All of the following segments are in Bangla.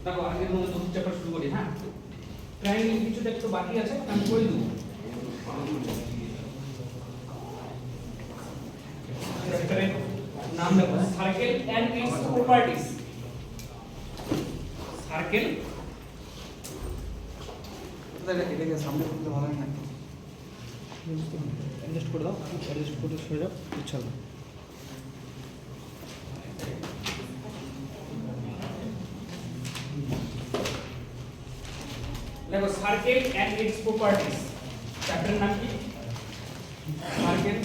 দেখো আগের মতো চতুর্থ চ্যাপ্টার শুরু করি। হ্যাঁ, ট্রায়াঙ্গেল কিছুটা একটু বাকি আছে, আমি করে দেবো। চ্যাপ্টারের নাম দেখো, circle and its properties. Circle এটাকে সামনে করতে ভালো না, অ্যাডজাস্ট করে দাও, অ্যাডজাস্ট করে সরে যাও, ইচ্ছা হবে। দেখো সার্কেল এন্ড ইটস প্রপার্টিজ, চ্যাপ্টারের নাম কি? Circle,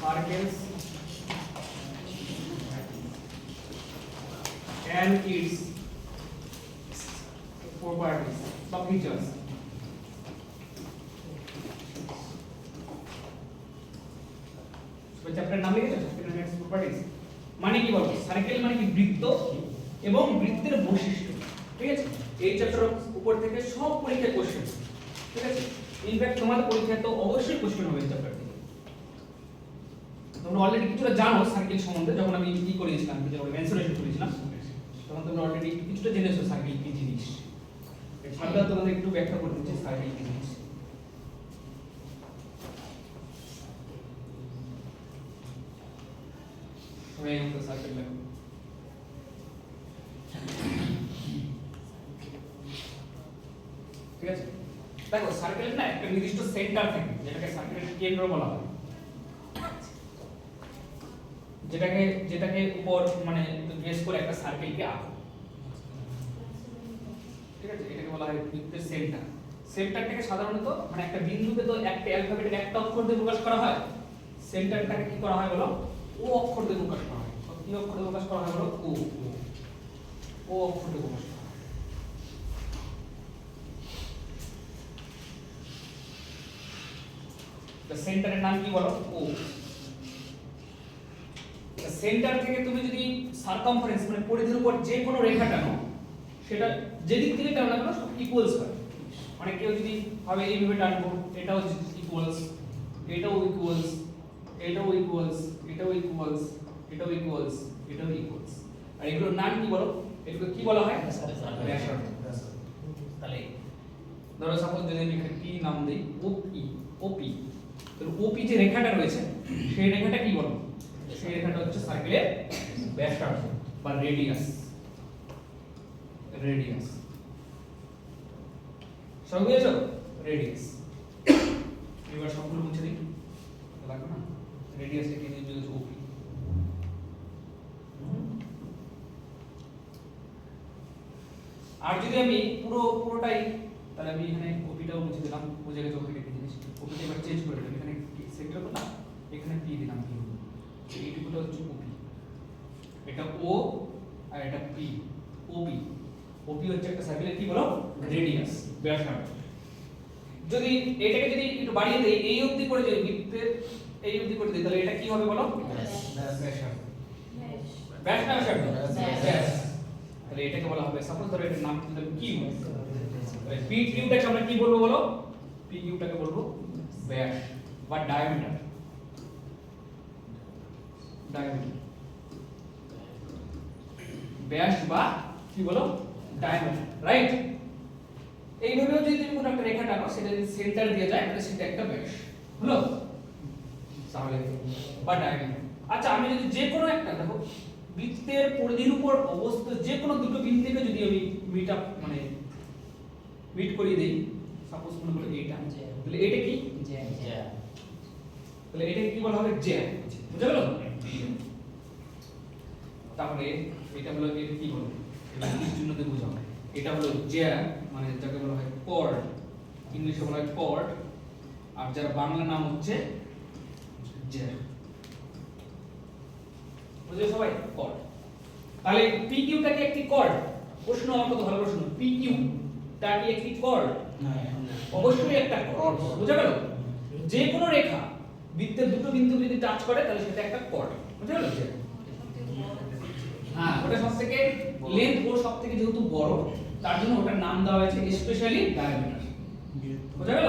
circles and its properties বা features। তো চ্যাপ্টার নাম লিখেছো, সার্কেল and its properties মানে কি বলবো? সার্কেল মানে কি? বৃত্ত এবং বৃত্তের বৈশিষ্ট্য। ঠিক আছে, এই চ্যাপ্টারের উপর থেকে সব পরীক্ষায় কোশ্চেন। ঠিক আছে, ইনফ্যাক্ট তোমাদের পরীক্ষায় তো অবশ্যই কোশ্চেন হবে এই চ্যাপ্টার থেকে। তোমরা অলরেডি কিছুটা জানো সার্কেল সম্বন্ধে, যখন আমি কি করেছিলাম, যখন মেনসুরেশন করেছিলাম, তখন তোমরা অলরেডি কিছুটা জেনেছো সার্কেল কি জিনিস। আমরা তোমাদের একটু ব্যাখ্যা করতে চাই সার্কেল কি জিনিস। সবাই আমাকে সার্কেল লাগবে। ঠিক আছে, দেখো সার্কেল না একটা নির্দিষ্ট সেন্টার থাকে, যেটাকে সার্কেলের কেন্দ্র বলা হয়, যেটাকে উপর মানে বেস করে একটা সার্কেলকে আঁকো। ঠিক আছে, এটাকে বলা হয় বৃত্তের সেন্টার। সেন্টারটাকে সাধারণত মানে একটা বিন্দুকে তো একটা অ্যালফাবেটের একটা অক্ষর দিয়ে প্রকাশ করা হয়, সেন্টারটাকে কি করা হয় বলো? ও অক্ষর দিয়ে প্রকাশ করা হয়। কি অক্ষর দিয়ে প্রকাশ করা হয় বলো? ও, ও অক্ষর দিয়ে প্রকাশ করা হয়। সেন্টারের নাম কি বলো? ও। সেন্টার থেকে তুমি যদি সারকামফারেন্স মানে পরিধির উপর যে কোনো রেখা টানো, সেটা যেদিক থেকে টানো না কেন সব ইকুয়ালস হয়। মানে কেউ যদি ভাবে এইভাবে টানবো, এটাও ইকুয়ালস, এটাও ইকুয়ালস, এটাও ইকুয়ালস, এটাও ইকুয়ালস, এটাও ইকুয়ালস, এটাও ইকুয়ালস। আর এগুলোর নাম কি বলো? এগুলো কি বলা হয়? ব্যাসার্ধ। তাহলে ধরো সাপোজ যদি আমি এখানে পি নাম দেই, ওপি, ওপি, তাহলে ওপি যে রেখাটা রয়েছে সেই রেখাটা কি বলো? সেই রেখাটা হচ্ছে সার্কেলের ব্যাসার্ধ বা রেডিয়াস। রেডিয়াস সব বুঝেছো? রেডিয়াস। এবার সবগুলো মুছে দিই, লাগবে না? রেডিয়াসটা কি দিয়ে বুঝেছো? ওপি। আর যদি আমি পুরোটাই, তাহলে আমি এখানে ওপিটাও মুছে দিলাম, ও জায়গায় ওপি কেটে দিয়েছি। ওপিটা এবার চেঞ্জ করে দিলাম, এখানে সেন্টার করলাম, এখানে পি দিলাম। কি এইটুকুটা হচ্ছে ওপি, এটা ও আর এটা পি। ওপি, ওপি হচ্ছে একটা সার্কেলের কি বলো? রেডিয়াস, ব্যাসার্ধ। যদি এটাকে যদি একটু বাড়িয়ে দেই, এই অবধি করে যদি বৃত্তের এই অবধি করে দিই, তাহলে এটা কি হবে বলো? ব্যাসার্ধ। ব্যাস না ব্যাসার্ধ? ব্যাস। তাহলে এটাকে বলা হবে, সাপোজ ধরো এটার নাম দিলাম কিউ, তাহলে পি কিউটাকে আমরা কি বলবো বলো? পি কিউটাকে বলবো ব্যাস বা ডায়ামিটার। ডায়ামিটার, ব্যাস বা কি বলো? Diameter, right? এইভাবেও যদি তুমি কোনো একটা রেখা টানো, সেটা যদি সেন্টার দিয়ে যায় তাহলে সেটা একটা ব্যাস হলো, তাহলে বা ডায়ামিটার। আচ্ছা, আমি যদি যে কোনো একটা দেখো বৃত্তের পরিধির উপর অবস্থিত যে কোনো দুটো বিন্দুকে যদি আমি মিট আপ মানে মিট করিয়ে দেই, সাপোজ মনে করো এইটা, তাহলে এটা কি? জ্যা। তাহলে এটাকে কি বলা হবে? জ্যা। বুঝা গেল? তাহলে এটা হলো এর কি বলো? এটা কি চিহ্ন দিয়ে বোঝাও? এটা হলো জ্যা, মানে যাকে বলা হয় কর্ড, ইংলিশে বলা হয় কর্ড, আর যার বাংলা নাম হচ্ছে জ্যা। বুঝলে সবাই? কর্ড। তাহলে পি কিউটাকে একটি কর্ড। প্রশ্ন আমার কত ভালো প্রশ্ন, পি কিউ তা কি একটি কর্ড? না, অবশ্যই একটা কর্ড। বুঝা গেল? যে কোনো রেখা বৃত্তের দুটো বিন্দু যদি টাচ করে তাহলে সেটা একটা কর্ড। বুঝা গেল? হ্যাঁ, ওটা সবথেকে লেন্থ ও সবথেকে যেহেতু বড়, তার জন্য ওটার নাম দেওয়া হয়েছে স্পেশালি ডায়ামিটার। বুঝা গেল?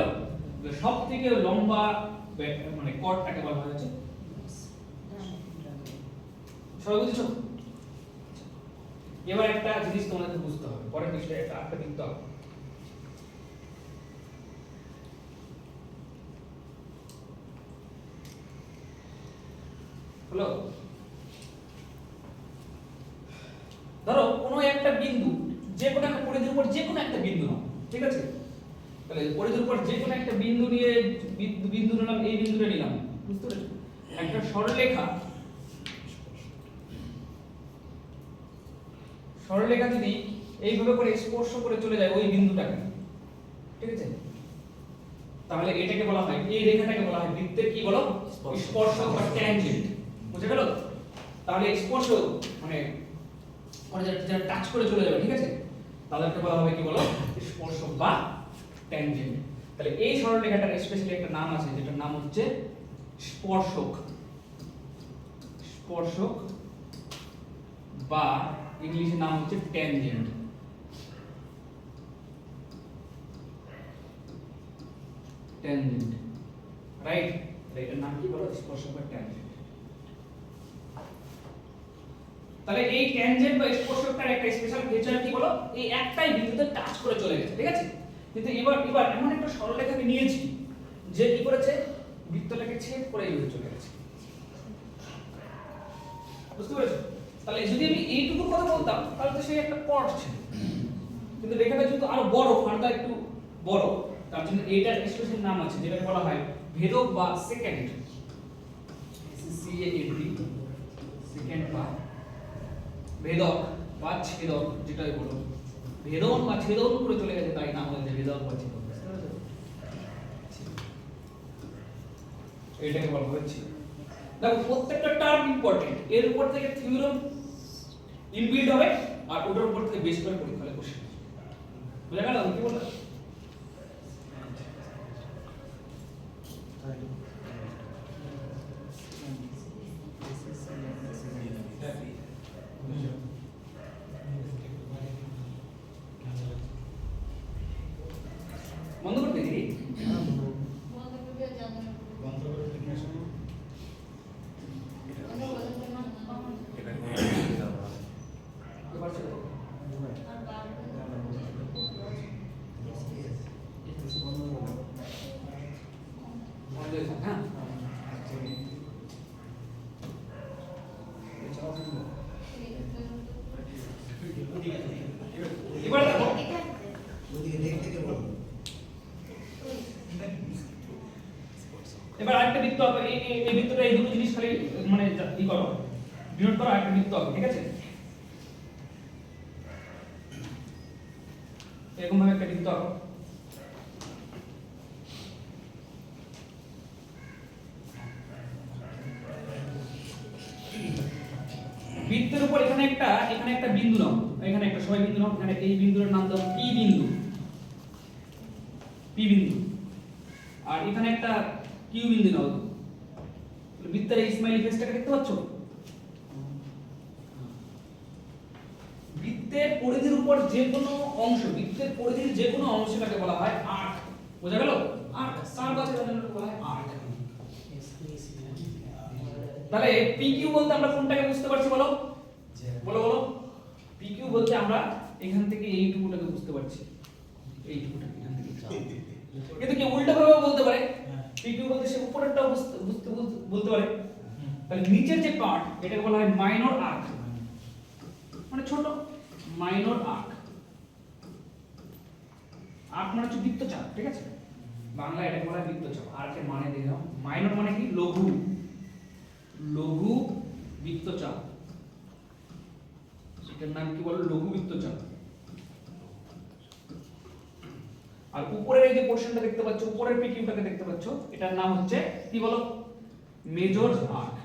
সবথেকে সবথেকে লম্বা মানে কর্ডটাকে বলা হয় হচ্ছে, সবাই বুঝছো? এবার একটা জিনিস তোমাদের বুঝতে হবে, পরের বিষয়ে একটা দেখতে হবে। হলো, ধরো কোনো একটা বিন্দু, যে কোনো একটা পরিধির উপর যে কোনো একটা বিন্দু নাও, ঠিক আছে? তাহলে পরিধির উপর যে কোনো একটা বিন্দু নিয়ে বিন্দু নিলাম, এই বিন্দুটা নিলাম, বুঝতে পেরেছো? একটা সরলরেখা যদি এইভাবে করে স্পর্শ করে চলে যায় ওই বিন্দুটাকে, ঠিক আছে, তাহলে এটাকে বলা হয়, এই রেখাটাকে বলা হয় বৃত্তের কি বলো, স্পর্শক বা ট্যানজেন্ট। বুঝে গেল? তাহলে স্পর্শ মানে যারা টাচ করে চলে যাবে, ঠিক আছে, তাদেরকে বলা হবে কি বলো, স্পর্শক বা ট্যানজেন্ট। তাহলে এই সরলরেখাটার স্পেশালি একটা নাম আছে, যেটার নাম হচ্ছে স্পর্শক। স্পর্শক বা ইংলিশে নাম হচ্ছে ট্যানজেন্ট। Tangent, right? এটার নাম কি বলো, স্পর্শক বা ট্যানজেন্ট। তাহলে এই ট্যানজেন্ট বা স্পর্শকটার একটা স্পেশাল ফিচার কি বলো, এই একটাই বিন্দুতে টাচ করে চলে গেছে, ঠিক আছে? কিন্তু এবার এমন একটা সরলরেখাকে নিয়েছি যে কি করেছে, বৃত্তটাকে ছেদ করে এইভাবে চলে গেছে। বুঝতে পেরেছো? তাহলে যদি আমি এইটুকুর কথা বলতাম তাহলে তো সেই একটা কর্ড ছিল, কিন্তু রেখাটা যেহেতু আরো বড়, ফার্দার একটু বড়, তার জন্য এইটার স্পেশাল নাম আছে যেটাকে বলা হয় ভেদক বা সেকেন্ড। সেকেন্ড বা ভেদক বা ছেদক, যেটাই বলো, ভেদন বা ছেদন করে চলে গেছে, তাই নাম হয়েছে ভেদক বা ছেদক। এটাকে বলা হচ্ছে, দেখো প্রত্যেকটা টার্ম ইম্পর্টেন্ট, এর উপর থেকে থিওরেম ইনবিল্ড হবে আর ওটার উপর থেকে বেস করে পরীক্ষায় কোশ্চেন। বুঝা গেল কি বললাম? বন্ধ করতে দিই। এবার দেখো, এবার আরেকটা বৃত্ত হবে, এই বৃত্তটা এই দুটো জিনিস খালি মানে ই করো, ডিনোট করো, আরেকটা বৃত্ত হবে, ঠিক আছে? এরকম ভাবে একটা বৃত্ত আঁকো। বৃত্তের উপর এখানে একটা বিন্দু নাও, এখানে একটা সবাই বিন্দু নাও, এখানে এই বিন্দুর নাম দাও পি বিন্দু, পি বিন্দু, আর এখানে একটা কিউ বিন্দু নাও। বৃত্তের এই স্মাইলি ফেসটাকে দেখতে পাচ্ছ? বৃত্তের পরিধির উপর যে কোনো অংশ, বৃত্তের পরিধির যে কোনো অংশটাকে বলা হয় আর্ক। বোঝা গেল? আর্ক, তার কাছে বলা হয় আর্ক। তাহলে PQ বলতে আমরা কোনটাকে বুঝতে পারছি বলো? বলো বলো। PQ বলতে আমরা এখান থেকে এইটুকুটাকে বুঝতে পারছি, এইটুকুটা এখান থেকে। কিন্তু কি উল্টো ভাবে বলতে পারে, PQ বলতে সে উপরেরটাও বলতে পারে। তাহলে নিচের যে পার্ট, এটাকে বলা হয় মাইনর আর্ক, মানে ছোট মাইনর আর্ক। আর্ক মানে হচ্ছে বৃত্তচাপ, ঠিক আছে? বাংলা এটাকে বলা হয় বৃত্তচাপ। আর্কের মানে দেখে নাও, মাইনর মানে কি, লঘু, লঘু বৃত্তচাপ। এটার নাম কি বলো, লঘু বৃত্তচাপ। আর উপরের এই যে পোরশনটা দেখতে পাচ্ছ, উপরের পিকিউটাকে দেখতে পাচ্ছ, এটার নাম হচ্ছে কি বলো, মেজর আর্ক।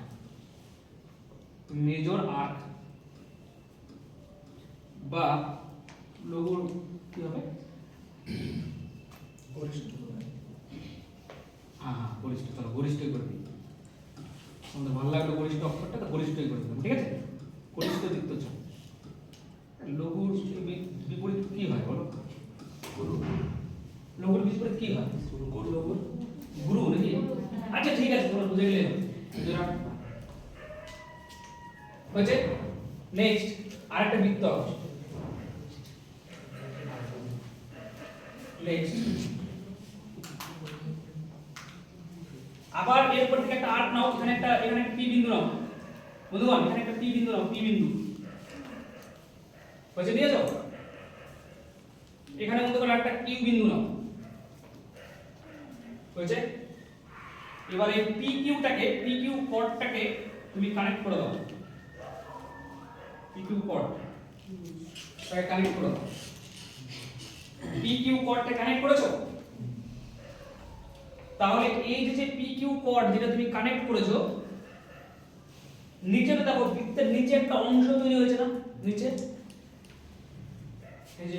মেজর আর্ক বা লঘু কি হবে, গরিষ্ঠ। হ্যাঁ গরিষ্ঠ, চলো গরিষ্ঠই করে দিই। তোমাদের ভালো লাগলো গরিষ্ঠ অক্ষরটা, তো গরিষ্ঠই করে দিলাম, ঠিক আছে? গরিষ্ঠ বৃত্তচাপ। লঘুর বিপরীত কি হয় বলো? লঘুর বিপরীত কি হয়? লঘুর বুঝে গেলে জোড়া হচ্ছে। নেক্সট আরেকটা বৃত্ত আঁকো। নেক্সট আবার এরপর থেকে একটা আর্ক নাও, এখানে একটা পি বিন্দু নাও বন্ধুগণ, এখানে একটা পি বিন্দু নাও, পি বিন্দু বুঝে দিয়েছো। এখানে বন্ধুগণ একটা কিউ বিন্দু নাও হয়েছে। এবার এই পি কিউ কর্ডটাকে তুমি কানেক্ট করে দাও, পি কিউ কর্ডটাকে কানেক্ট করে দাও। পি কিউ কর্ডটা কানেক্ট করেছো, তাহলে এই যে পি কিউ কর্ড যেটা তুমি কানেক্ট করেছো, নিচে দেখো বৃত্তের নিচে একটা অংশ তৈরি হয়েছে না, নিচে এই যে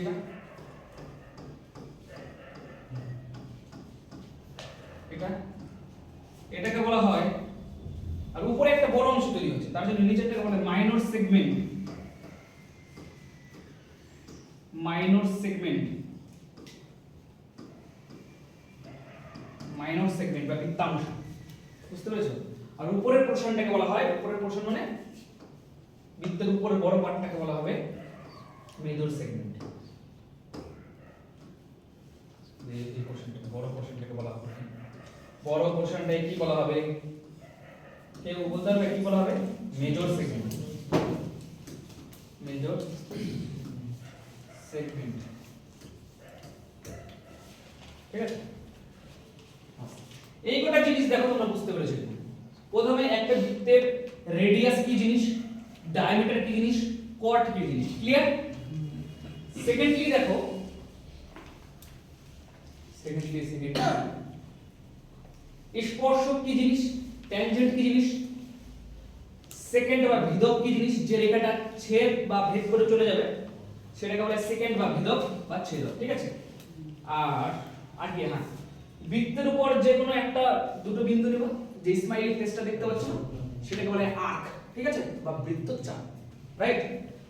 এটাকে বলা হয়, আর উপরে একটা বড় অংশ তৈরি হয়েছে, তার জন্য নিচেরটাকে বলে minor segment. Minor segment, minor segment বা বৃত্তাংশ, বুঝতে পেরেছো। আর উপরের পোরশনটাকে বলা হয়, উপরের পোরশন মানে বৃত্তের উপরে বড় পার্টটাকে বলা হবে মেজর সেগমেন্ট। এই পোরশনটাকে, বড় পোরশনটাকে বলা হবে, বড় পোরশনটাকে কি বলা হবে, কেউ বলতে পারবে কি বলা হবে? Major segment. মেজর সেগমেন্ট, ঠিক আছে। এই কটা জিনিস দেখো তোমরা বুঝতে পেরেছো। প্রথমে একটা বৃত্তের রেডিয়াস কি জিনিস, ডায়ামিটার কি জিনিস, কর্ড কি জিনিস, ক্লিয়ার। সেকেন্ডলি দেখো, স্পর্শক কি জিনিস, ট্যানজেন্ট কি জিনিস, সেকেন্ড বা ভিদক কি জিনিস, যে রেখাটা ছেদ বা ভেদ করে চলে যাবে সেটাকে বলে সেকেন্ড বা ভিদক বা ছেদক, ঠিক আছে। আর কি, হ্যাঁ, বৃত্তের উপর যে কোনো একটা দুটো বিন্দু নেব, যে স্মাইলি ফেসটা দেখতে পাচ্ছ সেটাকে বলে আর্ক, ঠিক আছে, বা বৃত্তচাপ, রাইট।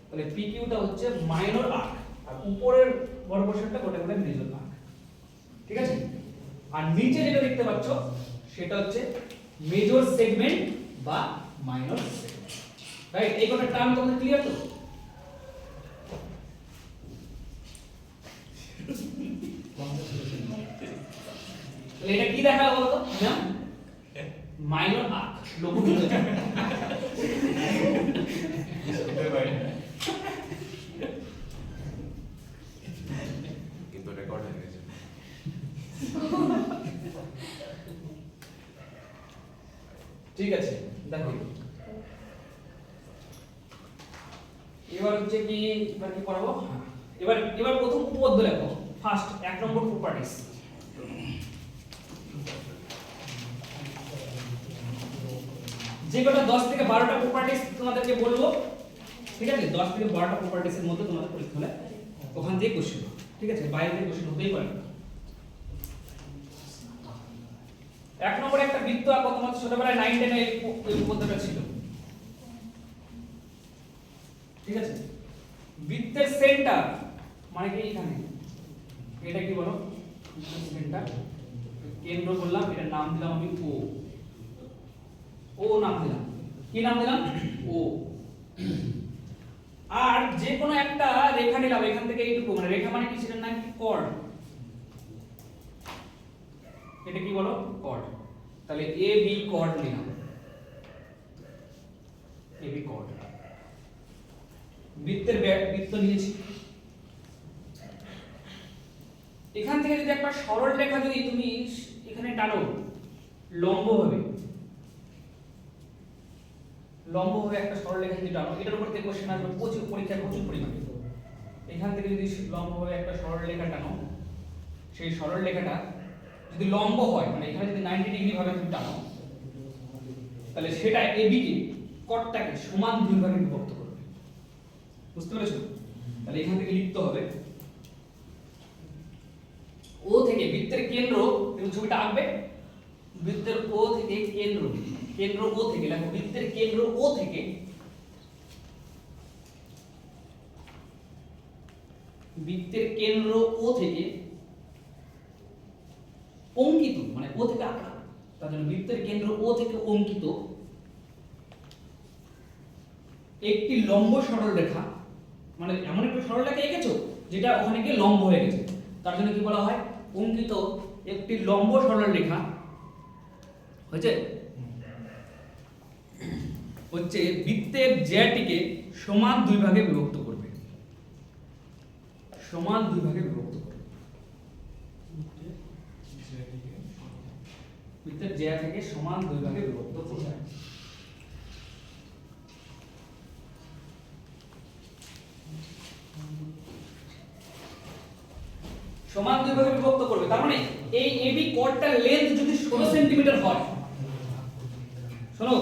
তাহলে পি কিউটা হচ্ছে মাইনর আর্ক, আর উপরের বড় পোরশনটা ওটা বলে মেজর আর্ক, ঠিক আছে। আর নিচে যেটা দেখতে পাচ্ছ সেটা হচ্ছে মেজর সেগমেন্ট বা মাইনর সেগমেন্ট, রাইট। এই কটা টার্ম তোমাদের ক্লিয়ার তো? তাহলে এটা কি দেখালো বলো তো না, মাইনর আর্ক, লঘু বৃত্তচাপ। কিন্তু রেকর্ড হয়ে গেছে। ঠিক আছে, দেখো এবার হচ্ছে কি, এবার কি পড়াবো, এবার প্রথম উপপাদ্য লেখো। ফার্স্ট 1 নম্বর প্রপার্টিজ। যে কটা 10 থেকে 12টা প্রপার্টিজ তোমাদেরকে বলবো, ঠিক আছে, 10 থেকে 12টা প্রপার্টিজ এর মধ্যে তোমাদের পরীক্ষা হলে ওখান থেকে কোশ্চেন, ঠিক আছে, বাইরে থেকে কোশ্চেন হতেই পারে। 1 নম্বরে একটা বৃত্ত আঁকো, তোমাদের ছোটবেলায় 9 10 এই পদ্ধতিটা ছিল, ঠিক আছে। বৃত্তের সেন্টার মানে কি, এখানে এটা কি বলো, সেন্টার, কেন্দ্র বললাম, এটার নাম দিলাম আমি ও নাম দিলাম, কি নাম দিলাম, ও। আর যে কোনো একটা রেখা নিলাম এখান থেকে এইটুকু, মানে রেখা মানে কি, সেটার নাম কি, কর্ড, এটা কি বলো, কর্ড। তাহলে এ বি কর্ড নিলাম, এ বি কর্ড, বৃত্তের বৃত্ত নিয়েছি। এখান থেকে যদি একটা সরল রেখা যদি তুমি এখানে টানো লম্বভাবে, একটা সরল রেখা যদি টানো, এটার উপর থেকে কোশ্চেন আসবে প্রচুর, পরীক্ষায় প্রচুর পরিমাণে। এখান থেকে যদি লম্বভাবে একটা সরল রেখা টানো, সেই সরল রেখাটা যদি লম্ব হয়, মানে এখানে যদি 90 ডিগ্রি ভাবে তুমি টানো, তাহলে সেটা এবি কে, কর্ডটাকে সমান দুই ভাগে বিভক্ত করবে, বুঝতে পেরেছো। তাহলে এখান থেকে লিখতে হবে ও থেকে বৃত্তের কেন্দ্র, তুমি ছবিটা আঁকবে, বৃত্তের ও থেকে কেন্দ্র, ও থেকে লেখো, বৃত্তের কেন্দ্র ও থেকে অঙ্কিত, মানে ও থেকে আঁকা, তার জন্য বৃত্তের কেন্দ্র ও থেকে অঙ্কিত একটি লম্ব সরল রেখা, মানে এমন একটা সরল রেখা এঁকেছো যেটা ওখানে গিয়ে লম্ব হয়ে গেছে, তার জন্য কি বলা হয়? অঙ্কিত একটি লম্ব সরল রেখা হয়েছে হচ্ছে বৃত্তের জ্যাটিকে সমান দুই ভাগে বিভক্ত করবে, সমান দুই ভাগে বিভক্ত করবে। বৃত্তের জ্যা থেকে সমান দুই ভাগে বিভক্ত করবে। সমান দুই ভাগে বিভক্ত করবে, তার মানে এই এবি কোডটার লেন্থ যদি 16 সেন্টিমিটার হয়, শোনো,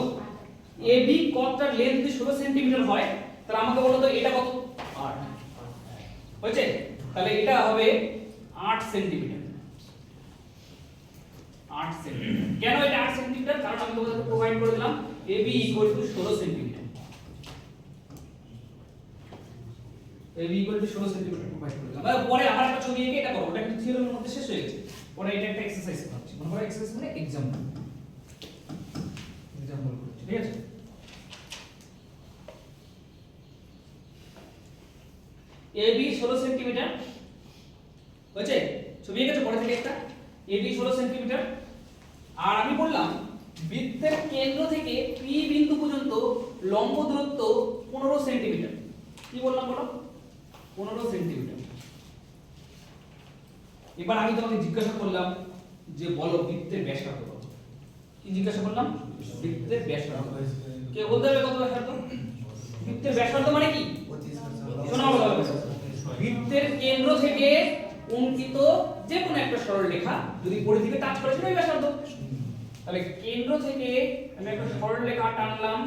এবি কোডটার লেন্থ যদি 16 সেন্টিমিটার হয়, তাহলে আমাকে বলো তো এটা কত? 8 হয়েছে? তাহলে এটা হবে 8 সেন্টিমিটার। 8 সেন্টিমিটার। কেন এটা 8 সেন্টিমিটার? কারণ আমি তোমাদেরকে প্রোভাইড করে দিলাম AB 16 centimetre. AB 16 centimetre provide করে দিলাম। পরে আবার একটা ছবি এঁকে এটা করো, ওটা কিন্তু থিওরির মধ্যে শেষ হয়ে গেছে। পরে এটা একটা এক্সারসাইজ করছি, মনে করো এক্সারসাইজ মানে এক্সাম্পল করছি, ঠিক আছে? এবি 16 সেন্টিমিটার হয়েছে, ছবি এঁকেছো পরে থেকে একটা এবি 16 সেন্টিমিটার। আর আমি বললাম বৃত্তের কেন্দ্র থেকে পি বিন্দু পর্যন্ত লম্ব দূরত্ব 15 সেন্টিমিটার। কি বললাম বলো? 15 সেন্টিমিটার। এবার আমি তোমাকে জিজ্ঞাসা করলাম যে বলো বৃত্তের ব্যাসার্ধ কত? কি জিজ্ঞাসা করলাম? বৃত্তের ব্যাসার্ধ। কে বলতে হবে কত ব্যাসার্ধ? বৃত্তের ব্যাসার্ধ মানে কি? শোনো ভালো, বৃত্তের কেন্দ্র থেকে অঙ্কিত যে কোনো একটা সরল রেখা যদি পরিধিকে টাচ করে সেটাই ব্যাসার্ধ। তাহলে কেন্দ্র থেকে আমি একটা সরল রেখা টানলাম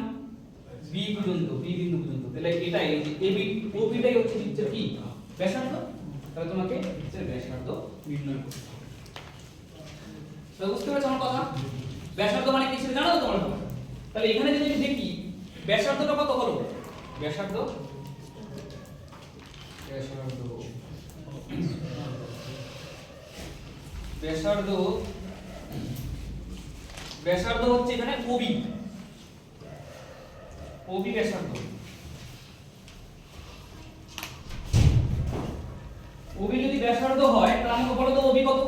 বি পর্যন্ত, বি বিন্দু পর্যন্ত, তাহলে এটাই এই যে এবি ওবিটাই হচ্ছে বৃত্তের কি? ব্যাসার্ধ। তাহলে তোমাকে বৃত্তের ব্যাসার্ধ নির্ণয় করতে হবে। তো বুঝতে পারছো আমার কথা? ব্যাসার্ধ মানে কি সেটা জানো তো তোমরা? তাহলে এখানে যদি আমি দেখি ব্যাসার্ধটা কত বলো? ব্যাসার্ধ ব্যাসার্ধ ব্যাসার্ধ ব্যাসার্ধ হচ্ছে এখানে ওবি, ওবি ব্যাসার্ধ। ওবি যদি ব্যাসার্ধ হয় তাহলে আমাকে বলো তো ওবি কত?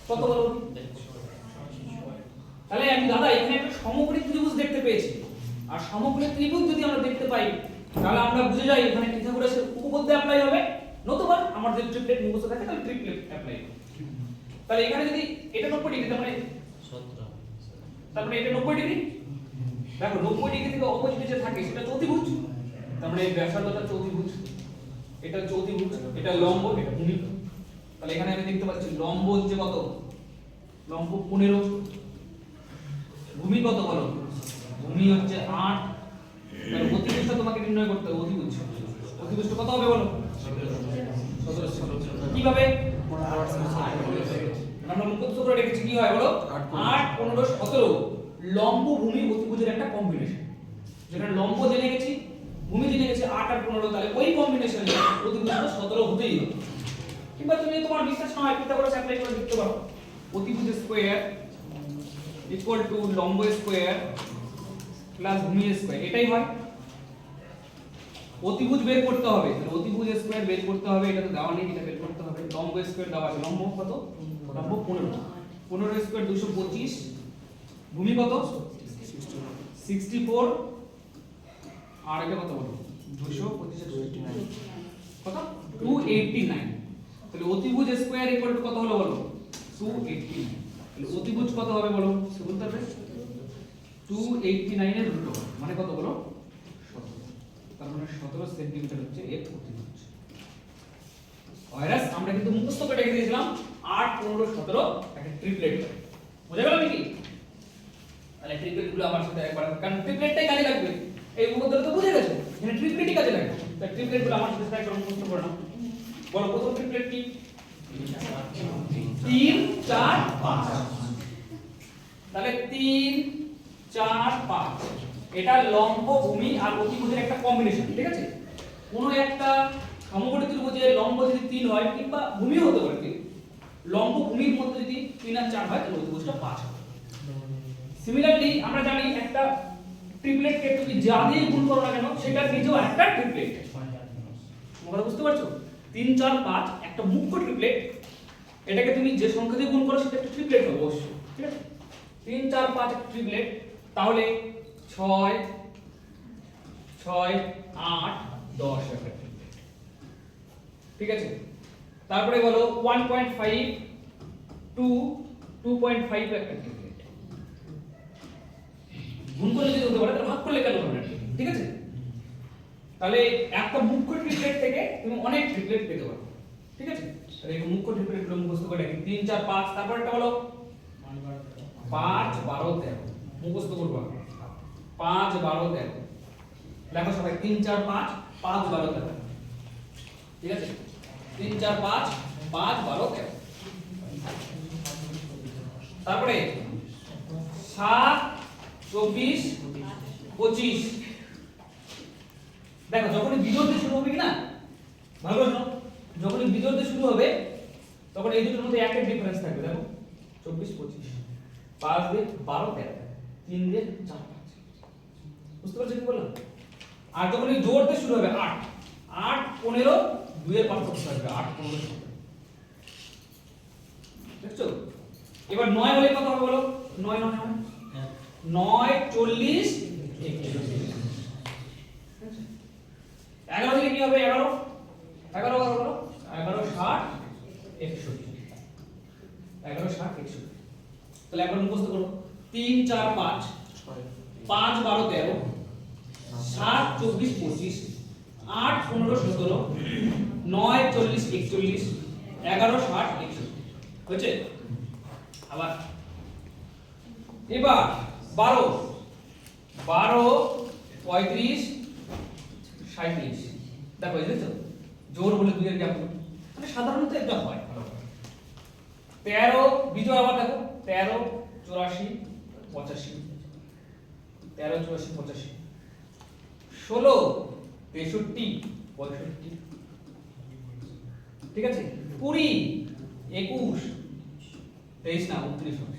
কত বলো? তাহলে আমি দাদা এখানে একটা সমকোণী ত্রিভুজ দেখতে পেয়েছি, আর সমকোণী ত্রিভুজ যদি আমরা দেখতে পাই তাহলে আমরা বুঝে যাই এখানে পিথাগোরাসের উপপাদ্য অ্যাপ্লাই হবে, নতুবা আমার যে ট্রিপলেট মুখস্থ থাকে তাহলে ট্রিপলেট অ্যাপ্লাই হবে। তাহলে এখানে যদি এটা 90 ডিগ্রি, তার মানে 17, তার মানে এটা 90 ডিগ্রি। দেখো 90 ডিগ্রি থেকে অপোজিটে যে থাকে সেটা চতুর্ভুজ, তার মানে এই ব্যাসার্ধটা চতুর্ভুজ, এটা চতুর্ভুজ, এটা লম্ব, এটা ভূমি। তাহলে এখানে আমি দেখতে পাচ্ছি লম্ব হচ্ছে কত? লম্ব 15, ভূমি কত বলো? ভূমি হচ্ছে 8। তাহলে অতিভুজ তোমাকে নির্ণয় করতে হবে। অতিভুজ, অতিভুজ কত হবে বলো? 17। কিভাবে? আমরা মুখস্থ করে রেখেছি কি হয় বলো? 8 15 17 লম্ব ভূমি অতিভুজের একটা কম্বিনেশন। যেখানে লম্ব জেনে গেছি, ভূমি জেনে গেছি 8 আর 15, তাহলে ওই কম্বিনেশনে অতিভুজটা 17 হতেই হবে। কিংবা তুমি তোমার বিশ্বাস না হয় পিথাগোরাস অ্যাপ্লাই করে লিখতে পারো। অতিভুজ স্কয়ার ইকুয়াল টু লম্ব স্কয়ার প্লাস ভূমি স্কয়ার, এটাই হয়। অতিভুজ বের করতে হবে, তাহলে অতিভুজ স্কয়ার বের করতে হবে, এটা তো দেওয়া নেই, এটা বের করতে হবে। লম্ব স্কয়ার দেওয়া আছে, লম্ব কত? লম্ব 15, 15 স্কয়ার 225, ভূমি কত? 64, আর এটা কত বলো? 225 কত? 289। তাহলে অতিভুজ স্কয়ার ইকুয়াল টু কত হলো বলো? 289। তাহলে অতিভুজ কত হবে বলো? সে বলতে হবে 289 এর রুট ওভার, মানে কত বলো? 17। তার মানে 17 সেন্টিমিটার হচ্ছে এর অতিভুজ। ওয়াইরাস আমরা কিন্তু মুখস্থ করে রেখে দিয়েছিলাম 8 15 17 একটা ট্রিপলেট। বুঝা গেল নাকি? তাহলে ট্রিপলেট গুলো আমার সাথে একবার, কারণ ট্রিপলেটটাই কাজে লাগবে। এই উপপাদ্যটা তো বুঝে গেছো, এখানে ট্রিপলেটই কাজে লাগবে। তাহলে ট্রিপলেট গুলো আমার সাথে একবার মুখস্থ করে নাও। বলো প্রথম ট্রিপলেট কি? 3 4 5। তাহলে 3 4 5 এটা লম্ব ভূমি আর অতিভুজের একটা কম্বিনেশন, ঠিক আছে? কোন একটা সমকোণী ত্রিভুজের লম্ব যদি 3 হয় কিংবা ভূমি হতে পারে, লম্ব ভূমির মধ্যে যদি 3 আর 4 হয় তাহলে অতিভুজটা 5 হবে। সিমিলারলি আমরা জানি একটা ট্রিপলেটকে তুমি যা দিয়ে গুণ করো না কেন সেটা নিজেও একটা ট্রিপলেট। তোমরা বুঝতে পারছো? 3 4 5 একটা মুখ্য ট্রিপলেট, এটাকে তুমি যে সংখ্যা দিয়ে গুণ করো সেটা একটা ট্রিপলেট হবে অবশ্যই, ঠিক আছে? 3 4 5 একটা ট্রিপলেট, তাহলে 6 6 8 10 একটা ট্রিপলেট, ঠিক আছে? তারপরে বলো 1.5 2 2.5 একটা ট্রিপলেট। গুণ করলে যদি হতে পারে তাহলে ভাগ করলে কেন হবে না, ঠিক আছে? তাহলে একটা মুখ্য ট্রিপলেট থেকে তুমি অনেক ট্রিপলেট পেতে পারো, ঠিক আছে? তাহলে এই মুখ্য ট্রিপলেটগুলো মুখস্থ করে রাখি। 3 4 5, তারপর একটা বলো 5 12 13 মুখস্থ করব। 5 12 13 লেখো সবাই। 3 4 5 5 12 13, ঠিক আছে? 3 4 5 5 12 13। তারপরে 7 24 25। দেখো যখনই বিজোড় দিয়ে শুরু হবে কি না, ভালো করে শোনো, যখনই বিজোড় দিয়ে শুরু হবে তখন এই দুটোর মধ্যে একটা ডিফারেন্স থাকবে। দেখো 24 25, 5 দিয়ে 12 13, 3 দিয়ে 4 5। বুঝতে পারছো কি বললাম? আর যখনই জোড় দিয়ে শুরু হবে 8 8 15, 2 এর পার্থক্য থাকবে 8 15। দেখছো? এবার 9 হলে কত হবে বলো? 9 9 9 40 41। 11 থেকে কি হবে? 11 11 বলো 11 60 61। 11 60 61। তাহলে একবার মুখস্থ করো। 3 4 5 5 12 13 7 24 25 8 15 17 9 40 41 11 60 61 হচ্ছে। আবার এবার 12 12 35 37। দেখো এই তো জোর বলে 2 এর গ্যাপ, মানে সাধারণত এটা হয়। 13 বিজোড়, আবার দেখো 13 84 85 13 84 85 16 63 65, ঠিক আছে? 20 21 23 না 29 হবে।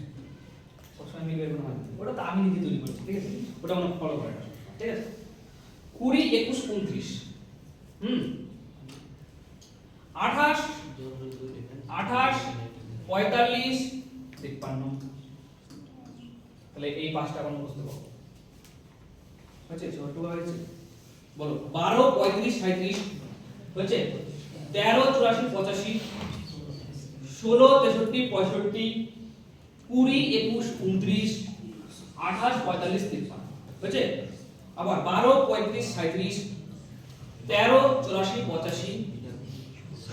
সবসময় মিলে এরকম হয়, ওটা তো আমি নিজে তৈরি করেছি, ঠিক আছে? ওটা আমরা ফলো করে, ঠিক আছে? 20 21 29 28 28 45 53। তাহলে এই পাঁচটা আমরা মুখস্থ করব, হচ্ছে? ছোট হয়েছে বলো। 12 35 37 হচ্ছে। 13 84 85 16 63 65 20 21 29 28 45 53 হচ্ছে। আবার 12 35 37 13 84 85 16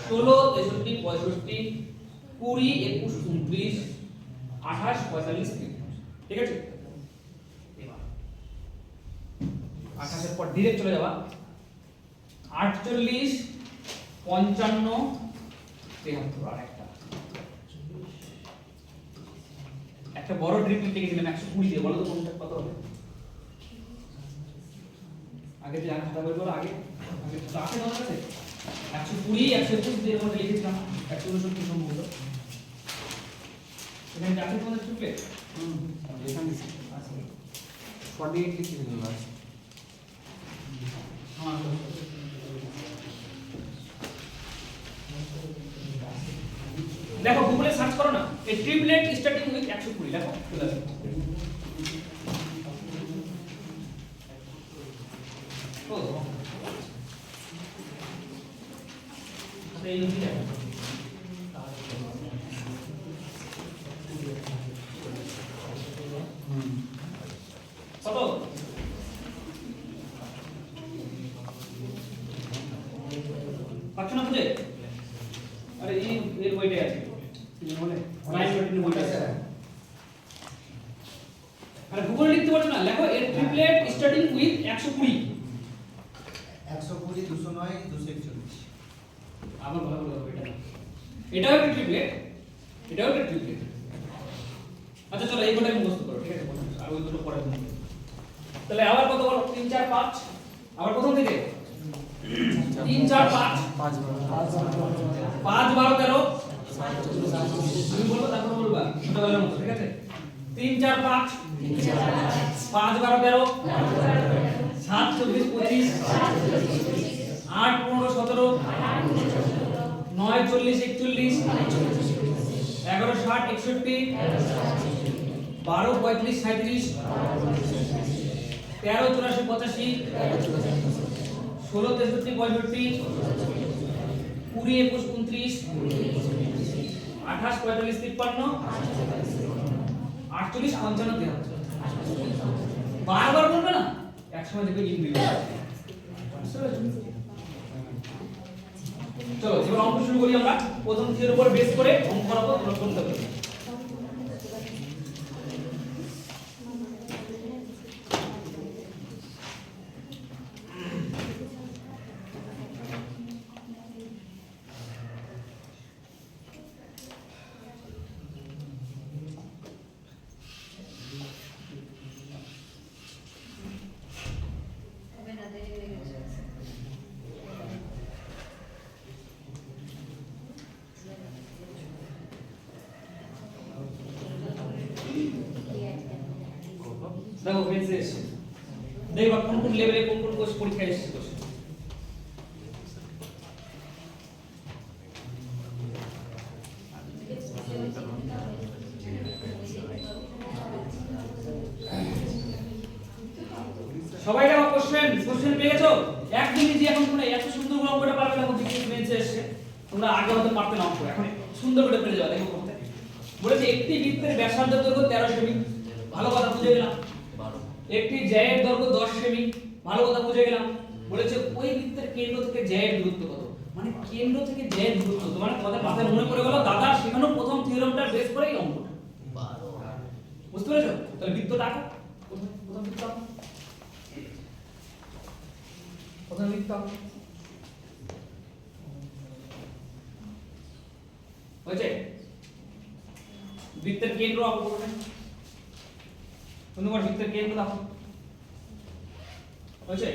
63 65 20 21 29 28 45 53, ঠিক আছে? এবার 28 এর পর ডাইরেক্ট চলে যাবা 48 55 73। আর একটা বড় ট্রিপলেট লিখেছিলাম 120 দিয়ে, বলো তো কোনটা কত হবে? আগে যে খাতা বই করো, আগে আগে তো আছে তোমার কাছে 120 121 দিয়ে আমরা লিখেছিলাম 169 সম্ভবত। এখানে আছে তোমাদের ট্রিপলেট? এখানে আছে 48 লিখেছিল লাস্ট। হ্যাঁ দেখো গুগলে সার্চ করো না, এই ট্রিপলেট স্টার্টিং উইথ 120 লেখো, চলে আসবে। ও আচ্ছা এই নিচে দেখো কত? পাচ্ছ না বুঝে? আরে এই এর বইটা আছে কি বলে 9 বইটা আছে। আরে গুগল লিখতে পারছো না, লেখো এর ট্রিপলেট স্টার্টিং উইথ 120 120 209 241। আবার ভালো করে এটা এটাও একটা ট্রিপলেট, এটাও একটা ট্রিপলেট। আচ্ছা চলো এই কোটাই মুখস্থ করো, ঠিক আছে? আর ওই দুটো পরে দিন। তাহলে আবার কত বলো? 3 4 5, আবার প্রথম থেকে 3 4 5 5 5 12 13 আমি বলবো তারপর বলবা ছোটবেলার মতো, ঠিক আছে? 3 4 5 5 12 13 7 24 25 8 15 17 9 40 41 11 60 61 12 35 37 13 84 85 16 63 65 20 21 29 28 45 53 48 55 73 বারবার বলবে না, এক সময় দেখবে ইংলিশ। চলো এবার অঙ্ক শুরু করি আমরা। প্রথম থিওরির উপর বেস করে অঙ্ক করাবো, তোমরা করতে পারবে। দেখো বেঁচে এসে দেখবা কোন কোন লেভেলে কোন কোন কোর্স পরীক্ষা এসেছে কোশ্চেন। সবাই দেখো কোশ্চেন পেয়ে গেছো? একদিনই যে এখন তোমরা এত সুন্দর করে অঙ্কটা পারবে না, বুঝি বেঁচে এসে তোমরা আগে হয়তো পারতে না অঙ্ক, এখন সুন্দর করে পেরে যাও। দেখো করতে বলেছে একটি বৃত্তের ব্যাসার্ধ দৈর্ঘ্য 13 সেমি, ভালো কথা বুঝে গেলাম। একটি জ্যায়ের দৈর্ঘ্য 10 সেমি, ভালো কথা বুঝে গেলাম। বলেছে ওই বৃত্তের কেন্দ্র থেকে জ্যায়ের দূরত্ব কত, মানে কেন্দ্র থেকে জ্যায়ের দূরত্ব কত, মানে তোমাদের মাথায় মনে পড়ে গেল দাদা সেখানে প্রথম থিওরেমটা বেস করেই অঙ্কটা। বুঝতে পেরেছো? তাহলে বৃত্তটা আঁকো, প্রথম বৃত্ত আঁকো, প্রথম বৃত্ত আঁকো। হয়েছে? বৃত্তের কেন্দ্র আঁকো প্রথমে, তোমার বৃত্তের কেন্দ্র আঁকো। হয়েছে?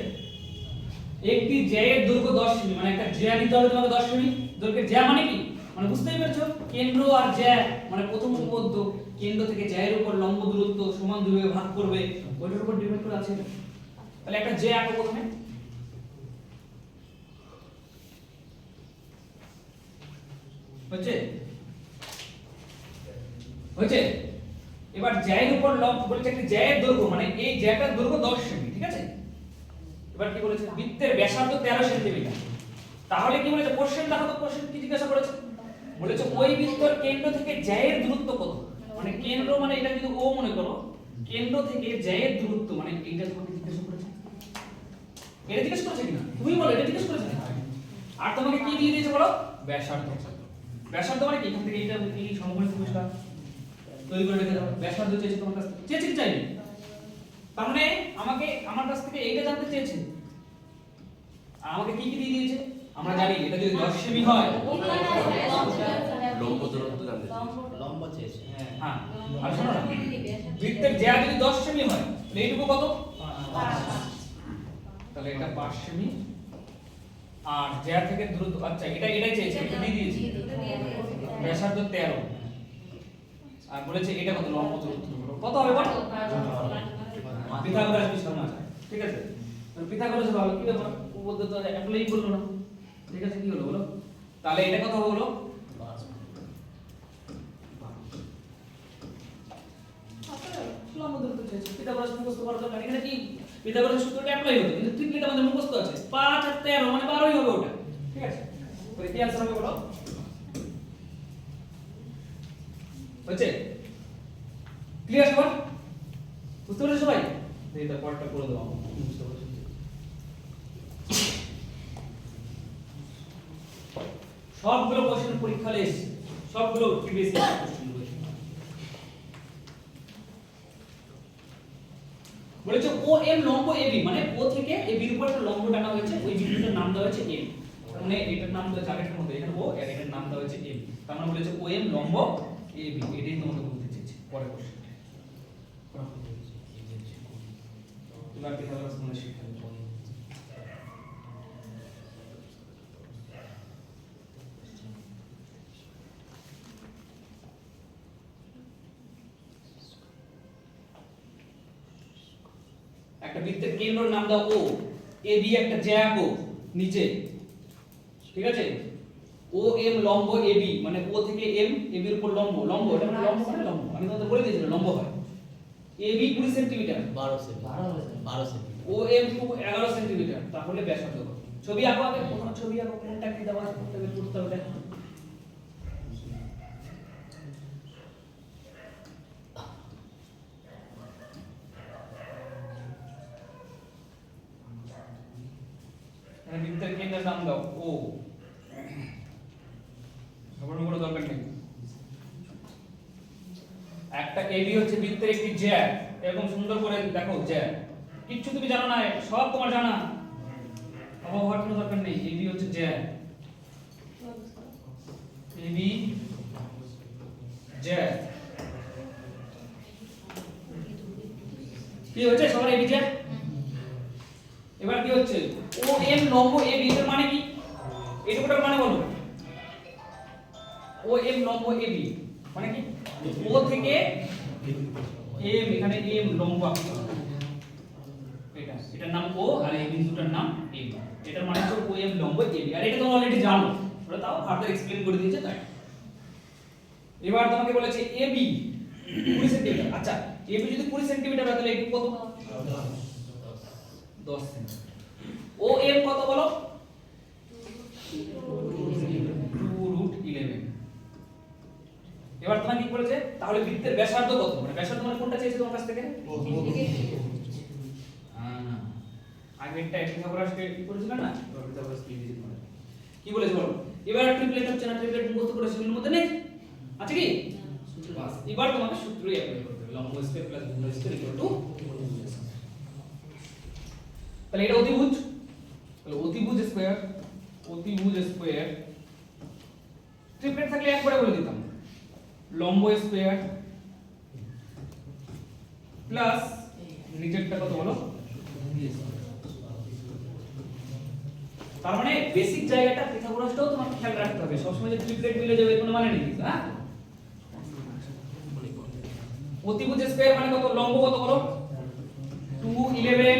একটি জ্যায়ের দৈর্ঘ্য 10 সেমি, মানে একটা জ্যা নিতে হবে তোমাকে 10 সেমি। দৈর্ঘ্যের জ্যা মানে কি? মানে বুঝতেই পেরেছো? কেন্দ্র আর জ্যা মানে প্রথম উপপাদ্য, কেন্দ্র থেকে জ্যায়ের উপর লম্ব দূরত্ব সমান দুই ভাগে ভাগ করবে, ওইটার উপর ডিপেন্ড করে আছে। তাহলে একটা জ্যা আঁকো প্রথমে। হয়েছে? হয়েছে? এবার জ্যায়ের উপর লম্ব বলেছে একটা জ্যায়ের দৈর্ঘ্য, মানে এই জ্যাটার দৈর্ঘ্য 10 সেমি, ঠিক আছে? এবার কি বলেছে? বৃত্তের ব্যাসার্ধ 13 সেন্টিমিটার। তাহলে কি বলেছে? কোশ্চেন দেখো তো, কোশ্চেন কি জিজ্ঞাসা করেছে? বলেছে ওই বৃত্তের কেন্দ্র থেকে জ্যায়ের দূরত্ব কত, মানে কেন্দ্র মানে এটা যদি ও মনে করো, কেন্দ্র থেকে জ্যায়ের দূরত্ব মানে এইটা তোমাকে জিজ্ঞাসা করেছে। এটা জিজ্ঞাসা করেছে কিনা তুমি বলো, এটা জিজ্ঞাসা করেছে কিনা? আর তোমাকে কি দিয়ে দিয়েছে বলো? ব্যাসার্ধ। ব্যাসার্ধ মানে কি? এখান থেকে এটা এই সমকোণী ত্রিভুজটা তৈরি করে রেখে দাও। ব্যাসার্ধ চেয়েছে তোমার কাছ থেকে, চেয়েছে কি চাইনি? তার মানে আমাকে আমার কাছ থেকে এইটা জানতে চেয়েছে, আর আমাকে কি কি দিয়ে দিয়েছে? আমরা জানি এটা যদি 10 সেমি হয়, লম্ব দূরত্ব জানতে লম্ব চেয়েছে। হ্যাঁ, আর শোনো না, বৃত্তের জ্যা যদি 10 সেমি হয় তাহলে এইটুকু কত? 5। তাহলে এটা 5 সেমি। আর জ্যা থেকে দূরত্ব, আচ্ছা এটাই চেয়েছে, এটা দিয়ে দিয়েছি। ব্যাসার্ধ 13, আর বলেছে এটা কত? লম্ব দূরত্ব কত হবে বল? পিথাগোরাস কি শর্মা আছে, ঠিক আছে? তাহলে পিথাগোরাস ভালো কি ব্যাপার, উপপাদ্য তো অ্যাপ্লাই করলো না, ঠিক আছে? কি হলো বলো? তাহলে এটা কত হলো? লম্ব দূরত্ব চেয়েছে, পিথাগোরাস মুখস্থ করার দরকার। এখানে কি পিথাগোরাস সূত্রটা অ্যাপ্লাই হতো, কিন্তু ট্রিপলেট আমাদের মুখস্থ আছে। 5 আর 13 মানে 12ই হবে ওটা, ঠিক আছে? তাহলে কি आंसर হবে বলো? হচ্ছে ক্লিয়ার সবার? বুঝতে পেরেছো সবাই? এটা পড়টা করে দাও আমাকে, বুঝতে পেরেছো? সবগুলো কোশ্চেন পরীক্ষা হলে এসেছে, সবগুলো প্রিভিয়াস ইয়ার কোশ্চেন রয়েছে। বলেছে ও এম লম্ব এবি, মানে ও থেকে এবি এর উপর একটা লম্ব টানা হয়েছে, ওই বিন্দুটার নাম দেওয়া হয়েছে এম। তার মানে এটার নাম দেওয়া জায়গাটার মধ্যে, এখানে ও আর এটার নাম দেওয়া হয়েছে এম। তার মানে বলেছে ও এম লম্ব এবি, এটাই তোমাদের বলতে চেয়েছে পরের কোশ্চেন। এবার পিথাগোরাস মনে শিখতে হবে। একটা বৃত্তের কেন্দ্রের নাম দাও ও, এ বি একটা জ্যা আঁকো নিচে, ঠিক আছে? ও এম লম্ব এ বি, মানে ও থেকে এম, এ বির উপর লম্ব, লম্ব এটা মানে লম্ব মানে লম্ব, আমি তোমাদের বলে দিয়েছিলাম লম্ব হয়। A B 20 centimetre, 12 centimetre. O M 11 centimetre, তাহলে ব্যাসার্ধ কত? ছবি আঁকো আগে, কোন ছবি আঁকো, কোনটা কি দেওয়া আছে তবে করতে হবে। এখানে বৃত্তের কেন্দ্রের নাম দাও ও, ঘাবড়ানোর কোনো দরকার নেই। একটা এবি হচ্ছে বৃত্তের একটি জ্যা, এরকম সুন্দর করে দেখো জ্যা, কিচ্ছু তুমি জানো না, সব তোমার জানা, অবাক হওয়ার কোনো দরকার নেই। এবি হচ্ছে জ্যা, এবি জ্যা, কি হচ্ছে সবার এবি জ্যা? এবার কি হচ্ছে? ও এম লম্ব এ বি এর মানে কি? এটুকুটার মানে বলো। ও এম লম্ব এ বি মানে কি? ও থেকে এম, এখানে এম লম্ব এটা, এটার নাম ও আর এই বিন্দুটার নাম এম। এটার মানে হচ্ছে ও এম লম্ব এ বি, আর এটা তোমরা অলরেডি জানো, ওটা তাও ফার্দার এক্সপ্লেইন করে দিয়েছে তাই। এবার তোমাকে বলেছে এ বি 20 সেন্টিমিটার। আচ্ছা, এ বি যদি 20 সেন্টিমিটার হয় তাহলে এটুকু কত? 10 সেন্টিমিটার। ও এম কত বলো? 2√11। এবার তোমাকে কি বলেছে? তাহলে বৃত্তের ব্যাসার্ধ কত? মানে ব্যাসার্ধ মানে কোনটা চেয়েছে তোমার কাছ থেকে? আগেরটা পিথাগোরাসকে কি করেছিল না? পিথাগোরাস কি দিয়েছিল তোমাদের? কি বলেছে বলো? এবার ট্রিপলেট হচ্ছে না, ট্রিপলেট মুখস্থ করে সেগুলোর মধ্যে নেই আছে কি? বাস, এবার তোমাকে সূত্রই অ্যাপ্লাই করতে হবে। লম্ব স্কয়ার প্লাস ভূমি স্কয়ার ইকুয়াল টু, তাহলে এটা অতিভুজ, তাহলে অতিভুজ স্কয়ার, অতিভুজ স্কয়ার, ট্রিপলেট থাকলে একবারে বলে দিতাম, লম্ব স্কয়ার প্লাস নিচেরটা কত বলো? তার মানে বেসিক জায়গাটা পিথাগোরাসটাও তোমাকে খেয়াল রাখতে হবে, সবসময় যে ট্রিপলেট মিলে যাবে কোনো মানে নেই, হ্যাঁ? অতিভুজ স্কয়ার মানে কত? লম্ব কত বলো? 211,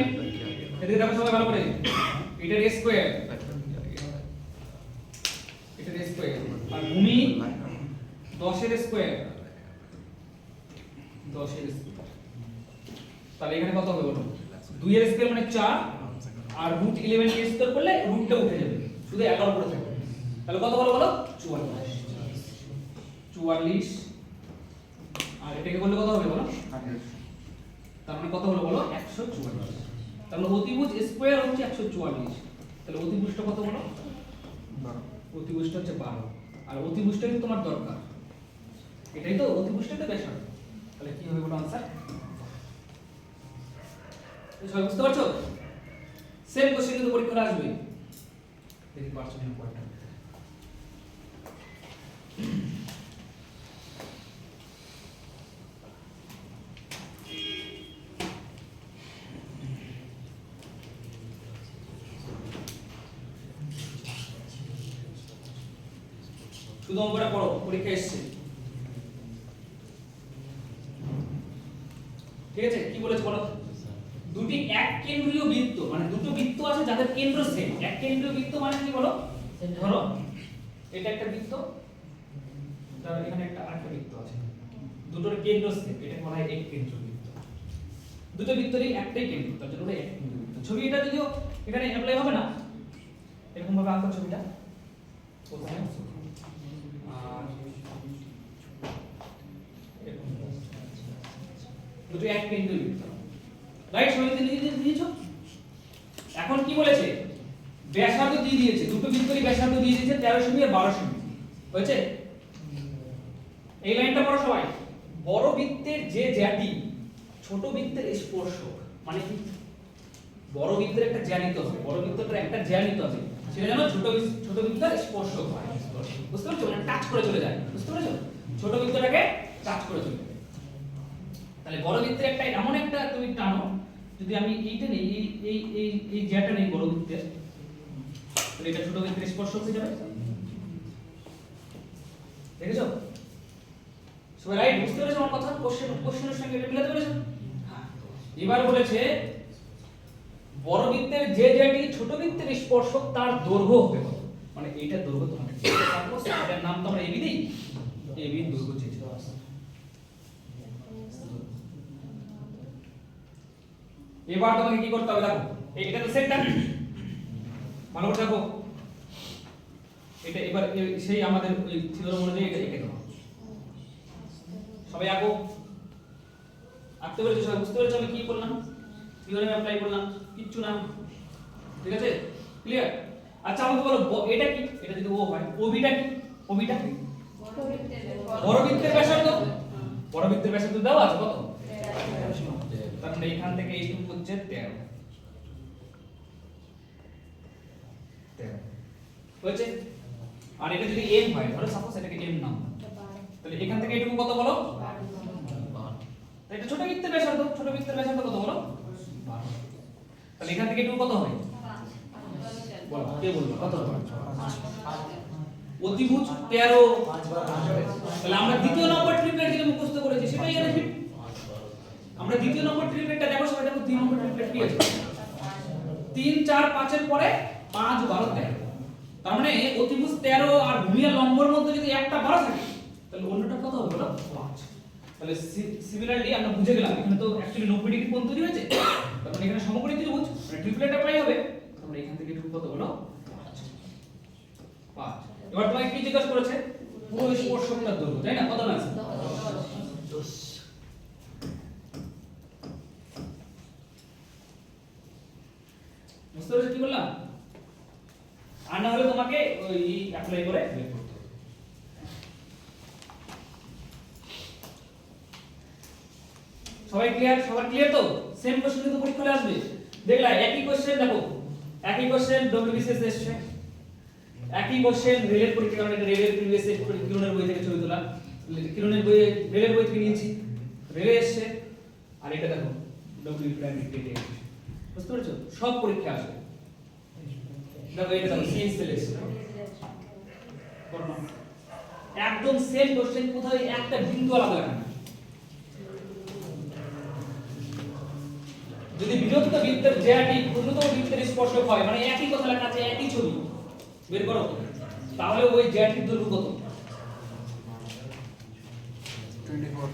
এদিকে দেখো সবাই ভালো করে, এটার স্কয়ার, এটার স্কয়ার, আর ভূমি 10 এর স্কয়ার, 10 এর স্কয়ার, তাহলে এখানে কত হবে বলো? 2 এর স্কয়ার মানে 4, আর √11 কে স্কয়ার করলে রুটটা উঠে যাবে, শুধু 11 পড়ে থাকবে, তাহলে কত বলো? 44, 44, আর এটাকে করলে কত হবে বলো? 28, তার মানে কত হলো বলো? 144। তাহলে অতিভুজ স্কয়ার হচ্ছে 144, তাহলে অতিভুজটা কত বলো? 12, অতিভুজটা হচ্ছে 12, আর অতিভুজটাই তো তোমার দরকার, এটাই তো অতিভুজটাই তো ব্যাসার্ধ, তাহলে কি হবে বলো आंसर? সবাই বুঝতে পারছো? সেম কোশ্চেন কিন্তু পরীক্ষা আসবে, দেখি পারছো না পড়তে। শুধু অঙ্কটা পড়ো, পরীক্ষা এসেছে, ঠিক আছে? কি বলেছে বলো? দুটি এক কেন্দ্রীয় বৃত্ত, মানে দুটো বৃত্ত আছে যাদের কেন্দ্র সেম। এক কেন্দ্রীয় বৃত্ত মানে কি বলো? ধরো এটা একটা বৃত্ত, ধরো এখানে একটা আরেকটা বৃত্ত আছে, দুটোর কেন্দ্র সেম, এটা বলা হয় এক কেন্দ্রীয় বৃত্ত। দুটো বৃত্তেরই একটাই কেন্দ্র, তার জন্য এক কেন্দ্রীয় বৃত্ত। ছবি এটা যদিও এখানে অ্যাপ্লাই হবে না, এরকম ভাবে আঁকো ছবিটা, প্রথমে আর এরকম দুটো এক কেন্দ্রীয় বৃত্ত, রাইট? সবাই দিয়েছো। এখন কি বলেছে? ব্যাসার্ধ দিয়ে দিয়েছে, দুটো বৃত্তেরই ব্যাসার্ধ দিয়ে দিয়েছে 13 সেমি আর 12 সেমি, হয়েছে? এই লাইনটা পড়ো সবাই। বড় বৃত্তের যে জ্যাটি ছোট বৃত্তের স্পর্শক, মানে কি? বড় বৃত্তের একটা জ্যা নিতে হবে, বড় বৃত্তটার একটা জ্যা নিতে হবে, সেটা যেন ছোট বৃত্তের স্পর্শক হয়, বুঝতে পারছো? মানে টাচ করে চলে যায়, বুঝতে পারছো? ছোট বৃত্তটাকে টাচ করে চলে যায়। তাহলে বড় বৃত্তের একটা এমন একটা তুমি টানো, যদি আমি এইটা নেই, এই জ্যাটা নেই বড় বৃত্তের, তাহলে এটা ছোট বৃত্তের স্পর্শক হয়ে যাবে, দেখেছো? সবাই রাইট বুঝতে পেরেছো আমার কথা? কোশ্চেনের সঙ্গে এটা মিলাতে পেরেছো? এবার বলেছে বড় বৃত্তের যে যেটি ছোট বৃত্তের স্পর্শক তার দৈর্ঘ্য হবে কত, মানে এইটার দৈর্ঘ্য তোমাকে সাপোজ এটার নাম তো আমরা এবি দেই, এবি এর দৈর্ঘ্য চেয়েছি। এবার তোমাকে কি করতে হবে দেখো, এটা তো সেন্টার, ভালো করে দেখো এটা এবার সেই আমাদের ওই থিওরাম অনুযায়ী এটা এঁকে দাও। সবাই আঁকো, আঁকতে পেরেছো সবাই? বুঝতে পেরেছো আমি কি করলাম, থিওরাম অ্যাপ্লাই করলাম? কিচ্ছু না, ঠিক আছে, ক্লিয়ার? আচ্ছা আমাকে বলো এটা কি, এটা যদি ও হয়, ওবিটা কি, ওবিটা কি বড় বৃত্তের ব্যাসার্ধ, বড় বৃত্তের ব্যাসার্ধ দেওয়া আছে কত, তার মানে এখান থেকে এইটুকু হচ্ছে 13 হচ্ছে। আর এটা যদি m হয়, ধরো সাপোজ এটাকে m নাম, তাহলে এখান থেকে এইটুকু কত বলো, তো এটা ছোট বৃত্তের ব্যাসার্ধ, ছোট বৃত্তের ব্যাসার্ধ কত বলো, তাহলে এখান থেকে এইটুকু কত হবে বলো, কে বলবে কত হবে? অতিভুজ 13, তাহলে আমরা দ্বিতীয় নম্বর ট্রিপলেট যেটা মুখস্থ করেছি সেটাই এখানে ফিট। আমরা দ্বিতীয় নম্বর ট্রিপলেটটা দেখো সবাই, দেখো 3 নম্বর ট্রিপলেট কি আছে, 3 4 5 এর পরে 5 12 13, তার মানে অতিভুজ 13 আর ভূমি আর লম্বর মধ্যে যদি একটা 12 থাকে তাহলে অন্যটা কত হবে বলো 5। তাহলে সিমিলারলি আমরা বুঝে গেলাম এখানে তো অ্যাকচুয়ালি 90 ডিগ্রি কোণ তৈরি হয়েছে, তার মানে এখানে সমকোণী ত্রিভুজ, মানে ট্রিপলেট অ্যাপ্লাই হবে। তাহলে এখান থেকে একটু কত হলো 5। এবার তোমাকে কি জিজ্ঞাসা করেছে, পুরো স্পর্শকটার দৈর্ঘ্য, তাই না? কত না আছে? বুঝতে পেরেছো কি বললাম? আর না হলে তোমাকে ওই অ্যাপ্লাই করে বের করতে হবে। সবাই ক্লিয়ার? সবার ক্লিয়ার তো? সেম কোশ্চেন কিন্তু পরীক্ষায় আসবে, দেখলা একই কোশ্চেন, দেখো একই কোশ্চেন ডব্লিউবিসিএস এসছে, একই কোশ্চেন রেলের পরীক্ষা, কারণ এটা রেলের প্রিভিয়াস কিরণের বই থেকে ছবি তোলা, কিরণের বই রেলের বই থেকে নিয়েছি, রেলে এসছে। আর এটা দেখো ডব্লিউ প্রাইমারি কেটে এসছে, বুঝতে পেরেছো? সব পরীক্ষা আসবে। দেখো এটা দেখো সিএস সেল এসছে, একদম সেম কোশ্চেন, কোথাও একটা বিন্দু আলাদা লাগে না। যদি বিরক্ত বৃত্তের জ্যাটি ক্ষুদ্রতম বৃত্তের স্পর্শক হয়, মানে একই কথা লেখা আছে, একই ছবি বের করো, তাহলে ওই জ্যাটির দৈর্ঘ্য কত? 24।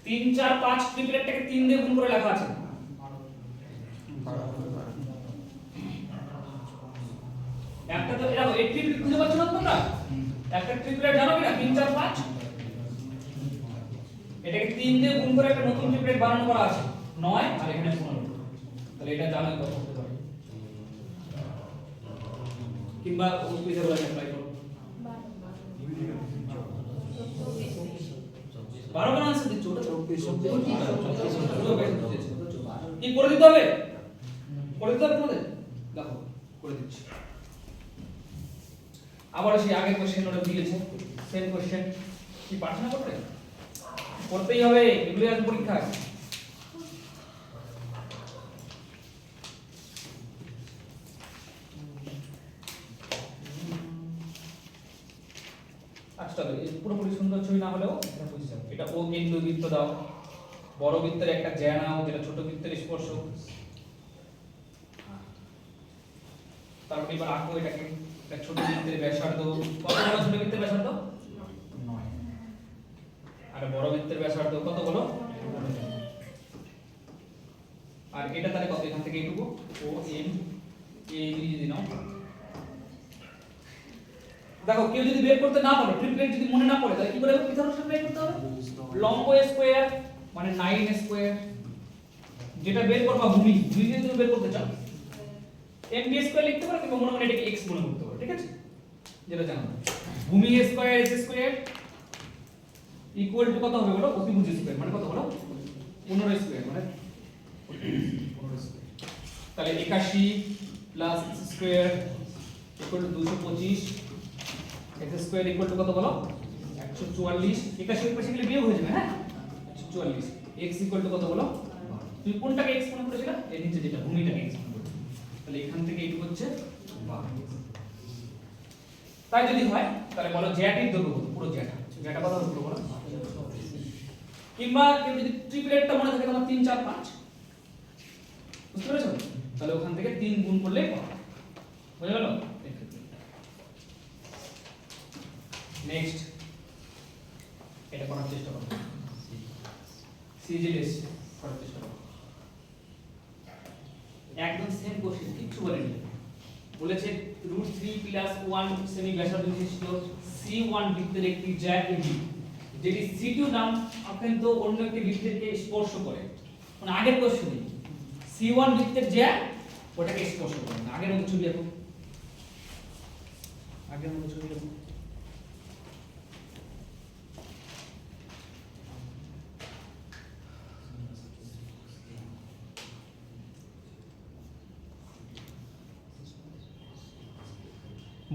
তিন চার পাঁচ ট্রিপলেটটাকে 3 দিয়ে গুণ করে লেখা আছে, একটা তো দেখো এই ট্রিপলেট খুঁজে পাচ্ছ না তোমরা, একটা ট্রিপলেট জানো কি না 3 4 5, এটাকে 3 দিয়ে গুণ করে একটা নতুন ট্রিপলেট বানানো করা আছে 9, আর এখানে 15, তাহলে এটা জানোই কত হতে পারে, কিংবা ওই কুইজে বলে অ্যাপ্লাই করো 12 কেন आंसर দিচ্ছ, ওটা 24 কি করে দিতে হবে, করে দিতে হবে তোমাদের, দেখো করে দিচ্ছি। আবার সেই আগের কোশ্চেন ওটা দিয়েছে, সেম কোশ্চেন, কি পারছ না করতে, করতেই হবে, এগুলো আসবে পরীক্ষায়। আচ্ছা পুরোপুরি সুন্দর ছবি না হলেও এটা বুঝে যাবে, এটা ও কেন্দ্র বৃত্ত দাও, বড় বৃত্তের একটা জ্যা নাও যেটা ছোট বৃত্তের স্পর্শক, তারপর এবার আঁকো এটাকে, এটা ছোট বৃত্তের ব্যাসার্ধ কত বলো, ছোট বৃত্তের ব্যাসার্ধ 9, আর বড় বৃত্তের ব্যাসার্ধ কত বলো, আর এটা তাহলে কত, এখান থেকে এইটুকু ও এম এই যদি নাও, দেখো কেউ যদি বের করতে না পারো, ট্রিপলেট যদি মনে না পড়ে, তাহলে কি করে পিথাগোরাস অ্যাপ্লাই করতে হবে, লম্ব স্কয়ার মানে 9 স্কয়ার, যেটা বের করবা ভূমি, ভূমি যদি তুমি বের করতে চাও mb স্কয়ার লিখতে পারো, কিংবা মনে মনে এটাকে x মনে করতে পারো, ঠিক আছে, যেটা জানো, ভূমি square s square equal to কত হবে বলো, অতিভুজ স্কয়ার মানে কত বলো, 15 স্কয়ার মানে 15 স্কয়ার, তাহলে 81 plus x square equal to 225, x square equal to কত বলো 144, 81 এর পাশে গেলে বিয়োগ হয়ে যাবে, হ্যাঁ 144, x ইকুয়াল টু কত বলো, তুমি কোনটাকে x মনে করেছিলা, এর নিচে যেটা ভূমিটাকে x মনে করেছিলে, তাহলে এখান থেকে এইটুকু হচ্ছে 12। তাই যদি হয় তাহলে বলো জ্যাটির দৈর্ঘ্য কত, পুরো জ্যাটা কত হবে পুরো বলো। কিংবা কেউ যদি ট্রিপলেটটা মনে থাকে তোমার 3 4 5, বুঝতে পেরেছো? তাহলে ওখান থেকে 3 গুণ করলে পাবে, বুঝে গেল? নেক্সট এটা করার চেষ্টা করো, সিজিএস করার চেষ্টা করো। একদম সেম কোশ্চেন, কিচ্ছু বলেনি। বলেছে √3 + 1 সেমি ব্যাসার্ধ বিশিষ্ট C1 বৃত্তের একটি জ্যা AB যেটি C2 নাম অত্যন্ত অন্য একটি বৃত্তকে স্পর্শ করে। মানে আগের কোশ্চেনে C1 বৃত্তের জ্যা ওটাকে স্পর্শ করে না। আগের মতো ছবি দেখো, আগের মতো ছবি দেখো।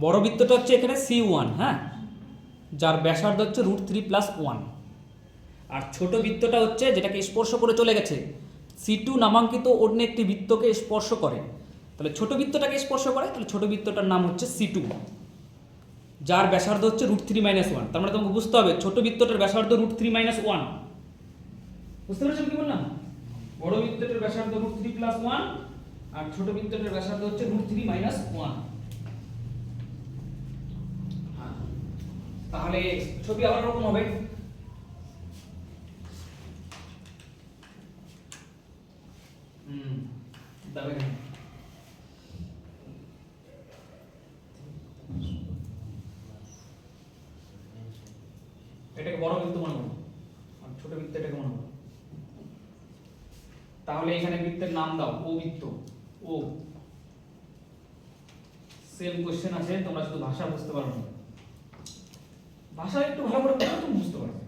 বড় বৃত্তটা হচ্ছে এখানে C1, হ্যাঁ, যার ব্যাসার্ধ হচ্ছে √3 + 1। আর ছোট বৃত্তটা হচ্ছে যেটাকে স্পর্শ করে চলে গেছে C2 নামাঙ্কিত অন্য একটি বৃত্তকে স্পর্শ করে। তাহলে ছোট বৃত্তটাকে স্পর্শ করে, তাহলে ছোট বৃত্তটার নাম হচ্ছে C2, যার ব্যাসার্ধ হচ্ছে √3 - 1। তার মানে তোমাকে বুঝতে হবে ছোট বৃত্তটার ব্যাসার্ধ √3 - 1। বুঝতে পেরেছো কি বললাম? বড় বৃত্তটার ব্যাসার্ধ √3 + 1 আর ছোট বৃত্তটার ব্যাসার্ধ হচ্ছে √3 - 1। তাহলে ছবি আবার এরকম হবে। দাবে না, এটাকে বড় বৃত্ত মনে করো আর ছোট বৃত্ত এটাকে মনে করো। তাহলে এখানে বৃত্তের নাম দাও ও বৃত্ত। ও সেম কোশ্চেন আছে, তোমরা শুধু ভাষা বুঝতে পারো না, ভাষা একটু ভালো করে পড়লে তুমি বুঝতে পারবে।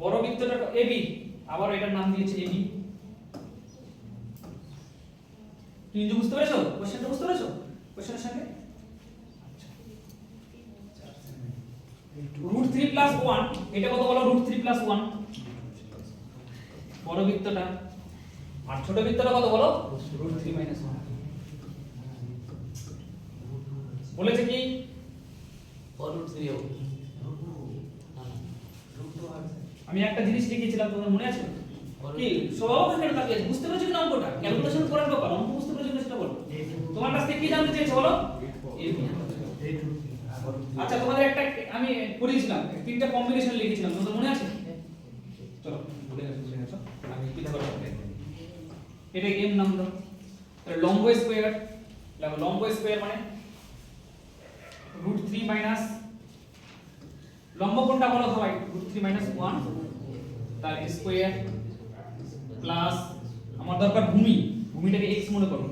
বড় বৃত্তটা এবি, আবার এটার নাম দিয়েছে এবি। কিন্তু বুঝতে পেরেছো কোশ্চেনটা? বুঝতে পেরেছো কোশ্চেনের সঙ্গে? √3 + 1 এটা কত বলো? √3 + 1 বড় বৃত্তটা। আর ছোট বৃত্তটা কত বলো? √3 - 1। বলেছে কি আমি একটা জিনিস লিখেছিলাম, তোমার মনে আছে কি? সব এখানে তাকিয়ে আছে, বুঝতে পেরেছো কি না? অঙ্কটা ক্যালকুলেশন করার ব্যাপার, অঙ্ক বুঝতে পেরেছো কি সেটা বলো। তোমার কাছ থেকে কি জানতে চেয়েছে বলো? আচ্ছা তোমাদের একটা আমি করেছিলাম, 3টা কম্বিনেশন লিখেছিলাম, তোমাদের মনে আছে? চলো ভুলে গেছো, আমি কি ধরো এটা এম নাম দাও। তাহলে লম্ব স্কয়ার, দেখো লম্ব স্কয়ার মানে √3 লম্ব কোনটা বলো সবাই? √3 - 1 তার স্কয়ার প্লাস আমার দরকার ভূমি, ভূমিটাকে x মনে করো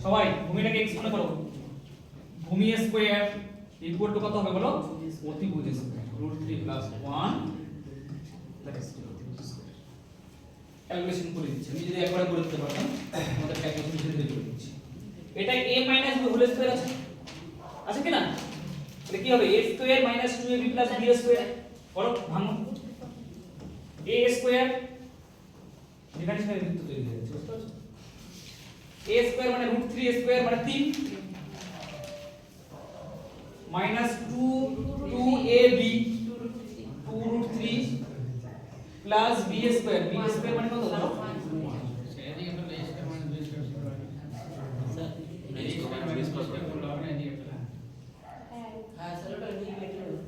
সবাই, ভূমিটাকে x মনে করো। ভূমি স্কয়ার ইকুয়াল টু কত হবে বলো? অতিভুজ স্কয়ার √3 + 1 দ্যাট ইজ ক্যালকুলেশন করে দিচ্ছি। আমি যদি একবারে করে দিতে পারতাম, আমাদের ক্যালকুলেশন ধীরে করে দিচ্ছি। এটা a - b হোল স্কয়ার আছে, আছে কি না? তাহলে কি হবে? a² - 2ab + b² বলো ভাঙো। a² যেখানে সেখানে বৃত্ত তৈরি হয়ে যাচ্ছে, বুঝতে পারছো? a² মানে √3² মানে 3 -2ab 2√3 প্লাস b² b² মানে কত বলো?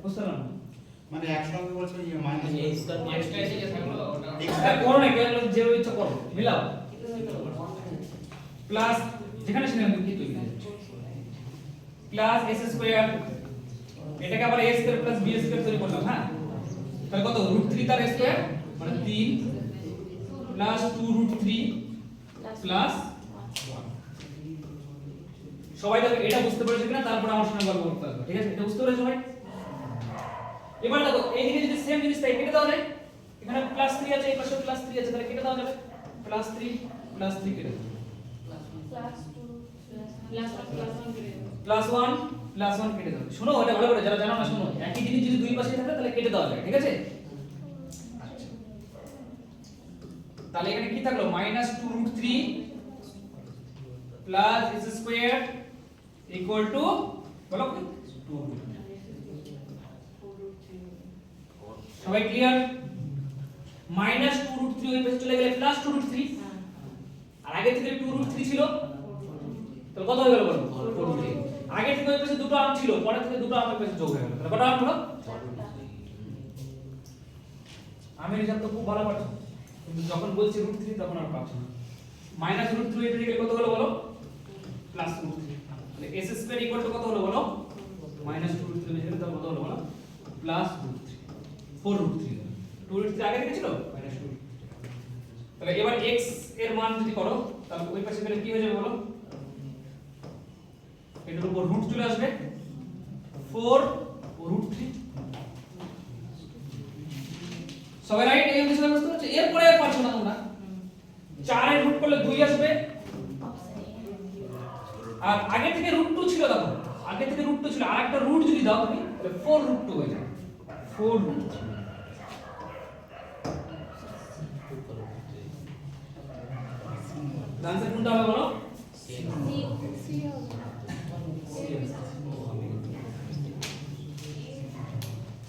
বুঝতে পারলাম মানে একসঙ্গে বলছো যে মাইনাস এটা করো না, কেন যে ইচ্ছা করো, মিলাও প্লাস যেখানে সেখানে কি তৈরি হচ্ছে প্লাস s², এটাকে আবার a² + b² তৈরি করলাম, হ্যাঁ। তাহলে কত? √3 তার স্কয়ার মানে 3 প্লাস 2√3 প্লাস 1। সবাই দেখো এটা বুঝতে পেরেছো কিনা? তারপর আমার সঙ্গে গল্প করতে হবে, ঠিক আছে? এটা বুঝতে পেরেছো সবাই? এবার দেখো এইদিকে যদি সেম জিনিস তাই কেটে দেওয়া যায়, এখানে +3 আছে, এই পাশে +3 আছে, তাহলে কেটে দেওয়া যাবে। +3 +3 কেটে দাও, +1 +1 কেটে দাও। শোনো এটা ভালো করে, যারা জানো না শোনো, একই জিনিস যদি দুই পাশে থাকে তাহলে কেটে দেওয়া যায়, ঠিক আছে? আচ্ছা তাহলে এখানে কি থাকলো minus 2√3 plus s square equal to বলো 2। সবাই ক্লিয়ার? মাইনাস 2√3 ওই পাশে চলে গেলে প্লাস 2√3, আর আগে থেকে 2√3 ছিল, তাহলে কত হয়ে গেল বলো? 4√3। আগে থেকে ওই পাশে দুটো আর্ম ছিল, পরে থেকে দুটো আর্মের পাশে যোগ হয়ে গেল, তাহলে কত আর্ম হলো? আমি হিসাব তো খুব ভালো পারছি, কিন্তু যখন বলছি √3 তখন আর পাচ্ছি না। মাইনাস √3 এর দিকে কত হলো বলো? প্লাস √3। তাহলে s স্কয়ার ইকুয়াল টু কত হলো বলো? মাইনাস 2√3 এর জায়গায় কত হলো বলো? প্লাস √3, 4√3। 2√3 আগে থেকে ছিল, মাইনাস 2। তাহলে এবার x এর মান যদি করো, তাহলে ওই পাশে গেলে কি হয়ে যাবে বলো? এটার উপর রুট চলে আসবে, 4√3। সবাই রাইট? এই বিষয়টা বুঝতে পারছো? এরপরে আর পারছো না তোমরা। 4 এর রুট করলে 2 আসবে, আর আগে থেকে √2 ছিল, দেখো আগে থেকে √2 ছিল, আর একটা রুট যদি দাও তুমি তাহলে 4√2 হয়ে যাবে, 4√2। आंसर কোনটা হবে বলো?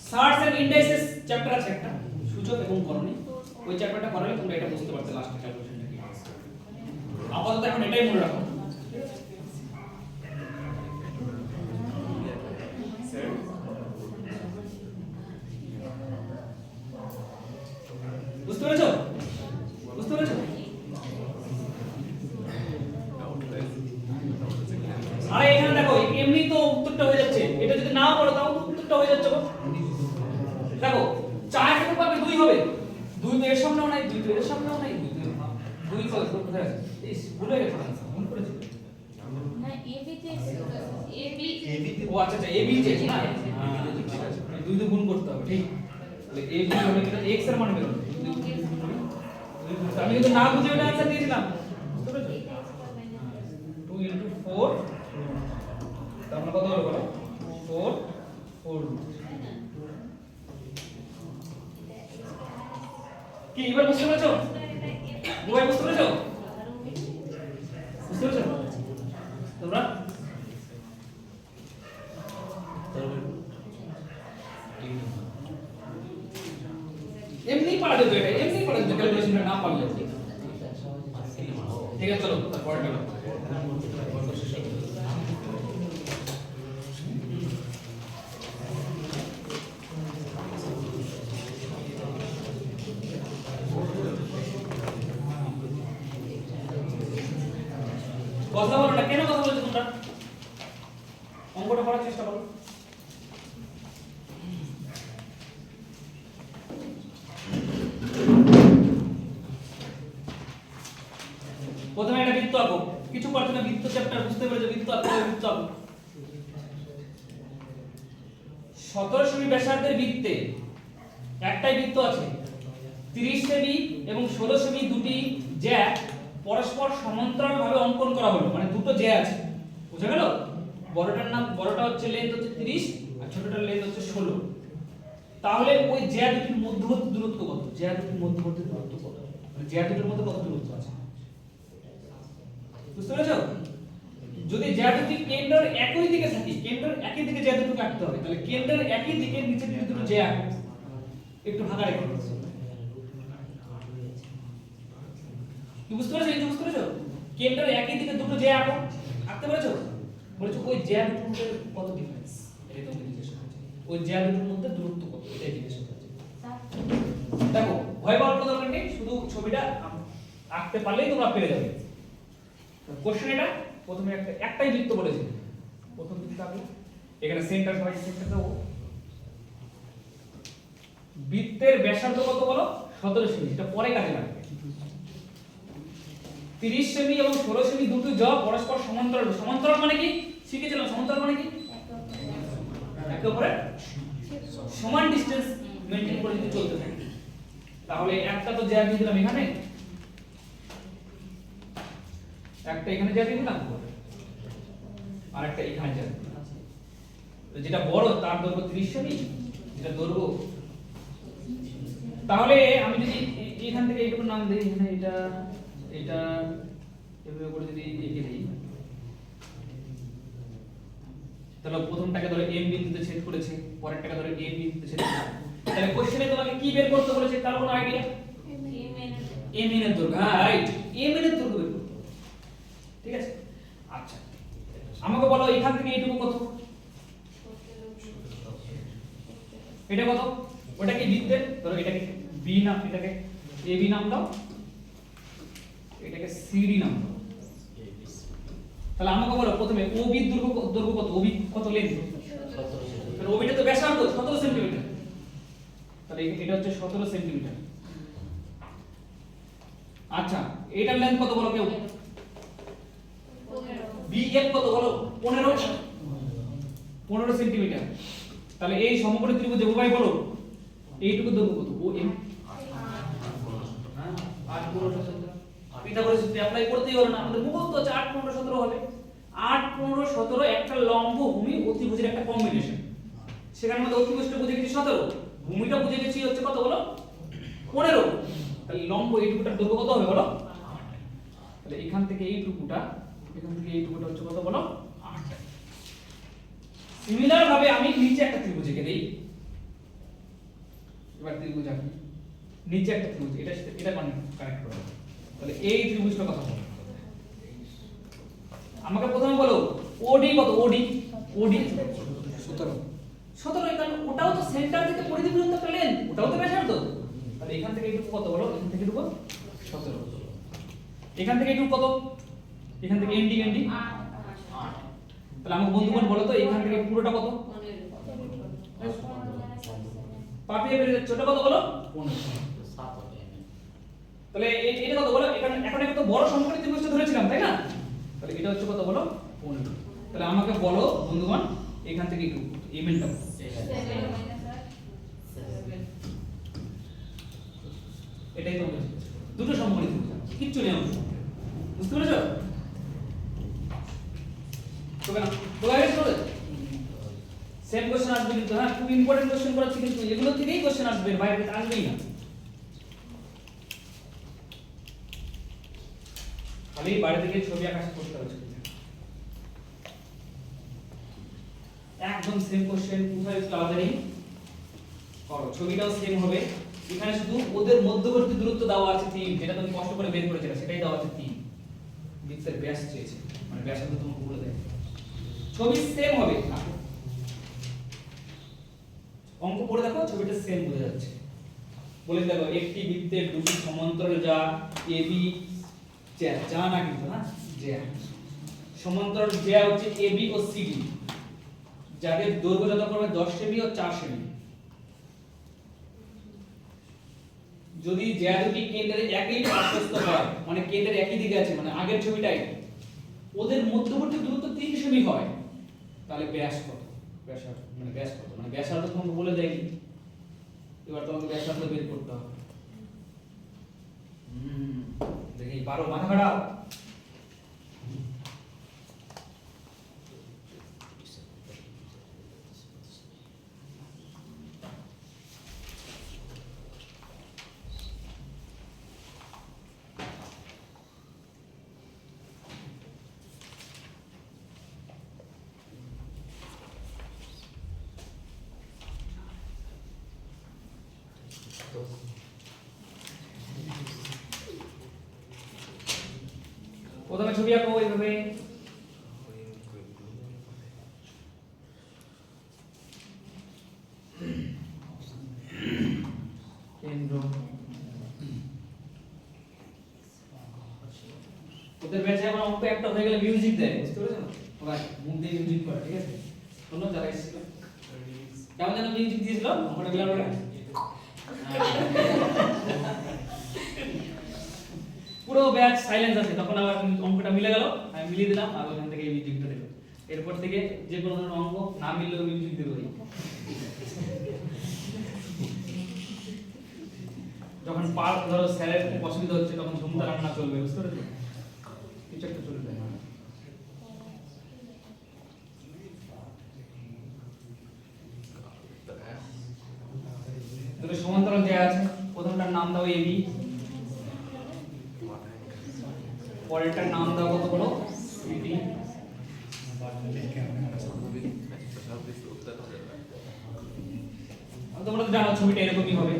সার্চ এন্ড ইন্ডাইসেস চ্যাপ্টার আছে একটা, সূচক এবং করণী। ওই চ্যাপ্টারটা করালে তোমরা এটা বুঝতে পারতে লাস্ট ক্যালকুলেশনটা কি। আপাতত এখন এটাই মনে রাখো। বুঝতে পেরেছো? বুঝতে পেরেছো? আরে এখানে দেখো এমনি তো উত্তরটা হয়ে যাচ্ছে, এটা যদি না বলো তাও উত্তরটা হয়ে যাচ্ছে। দেখো 4 থেকে পাবে 2 হবে, 2 তো এর সামনেও নাই, 2 তো এর সামনেও নাই, 2 কোথায় আছে? এই ভুলে গেছে, মনে করেছি না এবি তে এবি ও আচ্ছা আচ্ছা এবি তে না, ঠিক আছে 2 দিয়ে গুণ করতে হবে, ঠিক। তাহলে এবি হবে কিনা x এর মান বের হবে, আমি কিন্তু না বুঝে এটা आंसर দিয়েছিলাম, বুঝতে পেরেছো? 2 into 4 তাহলে কত হলো বলো? 4 কি এবার বুঝতে পেরেছো? দুবাই বুঝতে পেরেছো? বুঝতে পেরেছো তোমরা? এমনি পারা যাবে, এটা এমনি পারা যাবে, ক্যালকুলেশনটা না পারলে। ঠিক আছে চলো তারপরে চলো। কথা বলো না, কেন কথা বলছো তোমরা? অঙ্কটা করার চেষ্টা করো। প্রথমে একটা বৃত্ত আঁকো, কিছু করতে না, বৃত্ত চ্যাপ্টার বুঝতে পেরেছো? বৃত্ত আঁকো, বৃত্ত আঁকো। 17 সেমি ব্যাসার্ধের বৃত্তে একটাই বৃত্ত আছে, 30 সেমি এবং 16 সেমি দুটি জ্যা পরস্পর সমান্তরালভাবে অঙ্কন করা হলো, মানে দুটো জ্যা আছে, বুঝা গেল? বড়টা হচ্ছে লেন্থ হচ্ছে 30 আর ছোটটার লেন্থ হচ্ছে 16। তাহলে ওই জ্যা দুটির মধ্যবর্তী দূরত্ব কত? জ্যা দুটির মধ্যবর্তী দূরত্ব কত? মানে জ্যা দুটির মধ্যে কত দূরত্ব আছে, বুঝতে পেরেছো? যদি জ্যা দুটি কেন্দ্রের একই দিকে থাকে, কেন্দ্রের একই দিকে জ্যা দুটোকে আঁকতে হবে, তাহলে কেন্দ্রের একই দিকে নিচে দিকে দুটো জ্যা আঁকো, একটু ফাঁকা রেখে। কি বুঝতে পেরেছো? এই বুঝতে পেরেছো? কেন্দ্রের একই দিকে দুটো জ্যা আঁকো, আঁকতে পেরেছো? বলেছো ওই জ্যা দুটোর মধ্যে কত ডিফারেন্স, এটা তোমাকে জিজ্ঞেস করছে। ওই জ্যা দুটোর মধ্যে দূরত্ব কত, এটা জিজ্ঞেস করছে। দেখো ভয় পাওয়ার কোনো দরকার নেই, শুধু ছবিটা আঁকতে পারলেই তোমরা পেরে যাবে। কোশ্চেন এটা প্রথমে একটাই বৃত্ত বলেছে, প্রথম বৃত্ত আঁকো, এখানে সেন্টার হয়, সেন্টার দাও। বৃত্তের ব্যাসার্ধ কত বলো? 17 সেমি, এটা পরে কাজে লাগবে। 30 সেমি এবং 16 সেমি দুটো জ্যা পরস্পর সমান্তরাল। সমান্তরাল মানে কি শিখেছিলাম? সমান্তরাল মানে কি একে অপরের সমান ডিসটেন্স মেইনটেইন করে যদি চলতে থাকে। তাহলে একটা তো জ্যা দিয়ে দিলাম এখানে, একটা এখানে জ্যা দিয়ে দিলাম, আর একটা এখানে জ্যা দিয়ে দিলাম। তো যেটা বড় তার দৈর্ঘ্য 30 সেমি, যেটা দৈর্ঘ্য, তাহলে আমি যদি এখান থেকে এইটুকু নাম দেই, এখানে এটা এটা এভাবে করে যদি এঁকে দেই, তাহলে প্রথমটাকে ধরো এম বিন্দুতে ছেদ করেছে, পরেরটাকে ধরো এম বিন্দুতে ছেদ করেছে। তাহলে কোশ্চেনে তোমাকে কি বের করতে বলেছে, তার কোনো আইডিয়া? এম এর দৈর্ঘ্য, হ্যাঁ রাইট, এম এর দৈর্ঘ্য বের করতে হবে। ঠিক আছে, আচ্ছা আমাকে বলো এখান থেকে এইটুকু কত? এটা কত? ওটা কি বৃত্তের, ধরো এটাকে বি নাম, এটাকে এ বি নাম দাও, এটাকে সিডি নাম দাও। তাহলে আমাকে বলো প্রথমে ও বি দৈর্ঘ্য কত? ও বি কত লেন্থ? তাহলে ও বিটা তো ব্যাসার্ধ 17 সেমি। তাহলে এটা হচ্ছে 17 সেমি। আচ্ছা এটার লেন্থ কত বলো কেউ? বি এফ কত বলো? 15 সেন্টিমিটার। তাহলে এই সমকোণী ত্রিভুজে উভয় বলো এইটুকু দৈর্ঘ্য কত? ও এম 8 15 17। পিথাগোরাস সূত্র অ্যাপ্লাই করতেই হলো না, আমাদের মুখস্থ আছে 8 15 17 হবে। 8 15 17 একটা লম্ব ভূমি অতিভুজের একটা কম্বিনেশন। সেখানে মধ্যে অতিভুজটা বুঝে গেছি 17, ভূমিটা বুঝে গেছি হচ্ছে কত বলো? 15। তাহলে লম্ব এইটুকুটার দৈর্ঘ্য কত হবে বলো? তাহলে এখান থেকে এইটুকুটা হচ্ছে কত বলো? 8। সিমিলার ভাবে আমি নিচে একটা ত্রিভুজ এঁকে দেই। এবার ত্রিভুজ আঁকি, নিচে একটা ত্রিভুজ, এটা কানেক্ট করব। তাহলে এই ত্রিভুজটা কথা বলো, আমাকে প্রথমে বলো ওডি কত? ওডি 17। কারণ ওটাও তো সেন্টার থেকে পরিধি পর্যন্ত একটা লেন্থ, ওটাও তো ব্যাসার্ধ। তাহলে এখান থেকে এইটুকু কত বলো? এখান থেকে এইটুকু 17। এখান থেকে এইটুকু কত? এখান থেকে এন্ডি 8। তাহলে আমাকে বন্ধুগণ বলো তো এখান থেকে পুরোটা কত? পাপিয়ে বেরিয়ে যাচ্ছে, ওটা কত বলো? 15। তাহলে এটা কত বলো? এখন একটা বড় সমকোণী ত্রিভুজটা ধরেছিলাম তাই না? তাহলে এটা হচ্ছে কত বলো? 15। তাহলে আমাকে বলো বন্ধুগণ এখান থেকে একটু এমএলটা এটাই তো দুটো সমকোণী ত্রিভুজ, কিচ্ছু নেই আমাদের, বুঝতে পেরেছো? তো কেন সেম কোশ্চেন আসবে কিন্তু, হ্যাঁ খুব ইম্পর্টেন্ট কোশ্চেন করাচ্ছি কিন্তু, এগুলো থেকেই কোশ্চেন আসবে, বাইরে থেকে আসবেই না। খালি বাইরে থেকে ছবি আঁকা করতে হবে, একদম সেম কোশ্চেন, কোথায় আলাদা নেই করো, ছবিটাও সেম হবে। এখানে শুধু ওদের মধ্যবর্তী দূরত্ব দেওয়া আছে 3, যেটা তুমি কষ্ট করে বের করেছিলে সেটাই দেওয়া আছে 3। বৃত্তের ব্যাস চেয়েছে, মানে ব্যাসার্ধ তোমাকে বলে দেয়, ছবি সেম হবে। অঙ্ক পড়ে দেখো, ছবিটা সেম বোঝা যাচ্ছে। বলে দেখো একটি বৃত্তের দুটি সমান্তরাল যা এবি যা না কিন্তু না জ্যা, সমান্তরাল জ্যা হচ্ছে এবি ও সিডি, যাদের দৈর্ঘ্য যথাক্রমে 10 সেমি ও 4 সেমি। যদি জ্যা দুটি কেন্দ্রে একই পার্শ্বস্থ হয়, মানে কেন্দ্রের একই দিকে আছে, মানে আগের ছবিটাই, ওদের মধ্যবর্তী দূরত্ব 3 সেমি হয়, তাহলে ব্যাস কত? মানে ব্যাসার্ধ তোমাকে বলে দেয় কি? এবার তোমাকে ব্যাসার্ধ বের করতে হবে। দেখি পারো, মাথা খাটাও। প্রথমে ছবি আঁকো এইভাবে, কেন্দ্র, ওদের ব্যাচে আমার অঙ্ক একটা হয়ে গেলে মিউজিক দেয়, বুঝতে পেরেছো? ভাই মুখ দিয়ে মিউজিক করে, ঠিক আছে? শোনো যারা এসেছিল কেমন যেন মিউজিক দিয়েছিল অঙ্কটা বেলার পরে, পুরো ব্যাচ সাইলেন্স আছে, তখন আবার অঙ্কটা মিলে গেল, আমি মিলিয়ে দিলাম, আর ওখান থেকে মিউজিকটা দিল। এরপর থেকে যে কোনো ধরনের অঙ্ক না মিললেও মিউজিক দেবো। যখন পার ধরো স্যারের খুব অসুবিধা হচ্ছে, তখন ধুমধাম রান্না চলবে, বুঝতে পেরেছো? কিছু একটা চলবে। দুটো সমান্তরাল দেয়া আছে, প্রথমটার নাম দাও এবি, পরেরটার নাম দাও কত বলো সিডি তোমরা তো জানো ছবিটা এরকমই হবে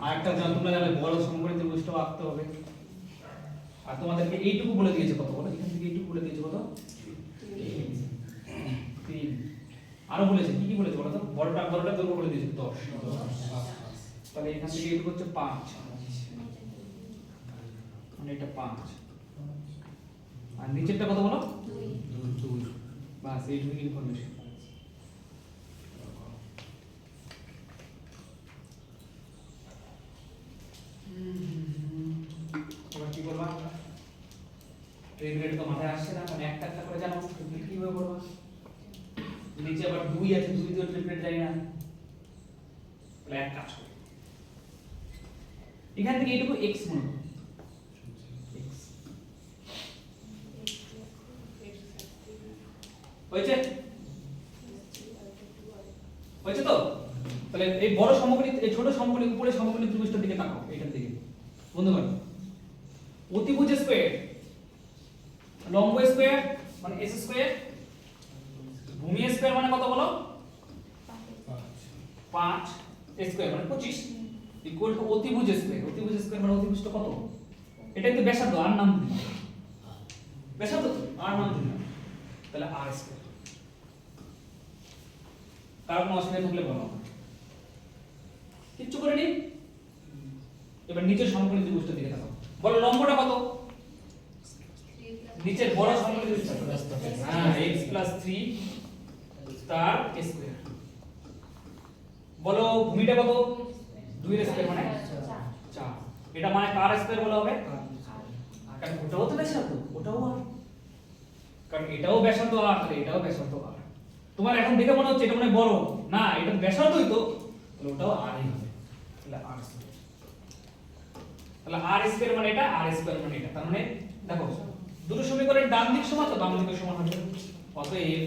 আরেকটা জানো তোমরা জানো বড় সমকোণী ত্রিভুজটাও আঁকতে হবে আর তোমাদেরকে এইটুকু বলে দিয়েছে কত বলো এখান থেকে এইটুকু বলে দিয়েছে কত 3 আরো বলেছে কি কি বলেছে বলো তো বড়টা দৈর্ঘ্য বলে দিয়েছে 10 তাহলে এখান থেকে এইটুকু হচ্ছে 5 মানে এটা 5 আর নিচেরটা কত বলো 2 বাস এইটুকু ইনফরমেশন এবার কি করবা রেগুলেট তো মাথায় আসছে না মানে একটা একটা করে জানো তুমি কিভাবে করবা নিচে আবার 2 আছে 2 দিয়ে ট্রিপলেট যায় না তাহলে এক কাজ করো এখান থেকে এইটুকু x মনে করো x হয়েছে হয়েছে তো তাহলে এই বড় সমকোণী এই ছোট সমকোণী উপরে সমকোণী ত্রিভুজটার দিকে তাকাও এইটার দিকে বন্ধুগণ অতিভুজ স্কয়ার লম্ব স্কয়ার মানে s স্কয়ার ভূমি স্কয়ার মানে কত বলো 5 স্কয়ার মানে 25 ইকুয়াল টু অতিভুজ স্কয়ার মানে অতিভুজটা কত এটা কিন্তু ব্যাসার্ধ আর নাম দিই ব্যাসার্ধ আর নাম দিই তাহলে r স্কয়ার কার কোনো অসুবিধা থাকলে বলো কিচ্ছু করে নি এবার নিচের সমকোণী ত্রিভুজটার দিকে তাকাও বলো লম্বটা কত নিচের বড় সমকোণী ত্রিভুজটা হ্যাঁ x 3 তার স্কয়ার বলো ভূমিটা কত 2 এর স্কয়ার মানে 4 এটা মানে কার স্কয়ার বলা হবে কারণ ওটাও তো ব্যাসার্ধ ওটাও আর কারণ এটাও ব্যাসার্ধ আর তাহলে এটাও ব্যাসার্ধ আর তোমার এখন দেখে মনে হচ্ছে এটা মানে বড় না এটা ব্যাসার্ধই তো তাহলে ওটাও আরই হবে তাহলে r স্কয়ার তাহলে r স্কয়ার মানে এটা r স্কয়ার মানে এটা তার মানে দেখো দুটো সমীকরণের ডান দিক সমান তো বাম দিক সমান হবে অতএব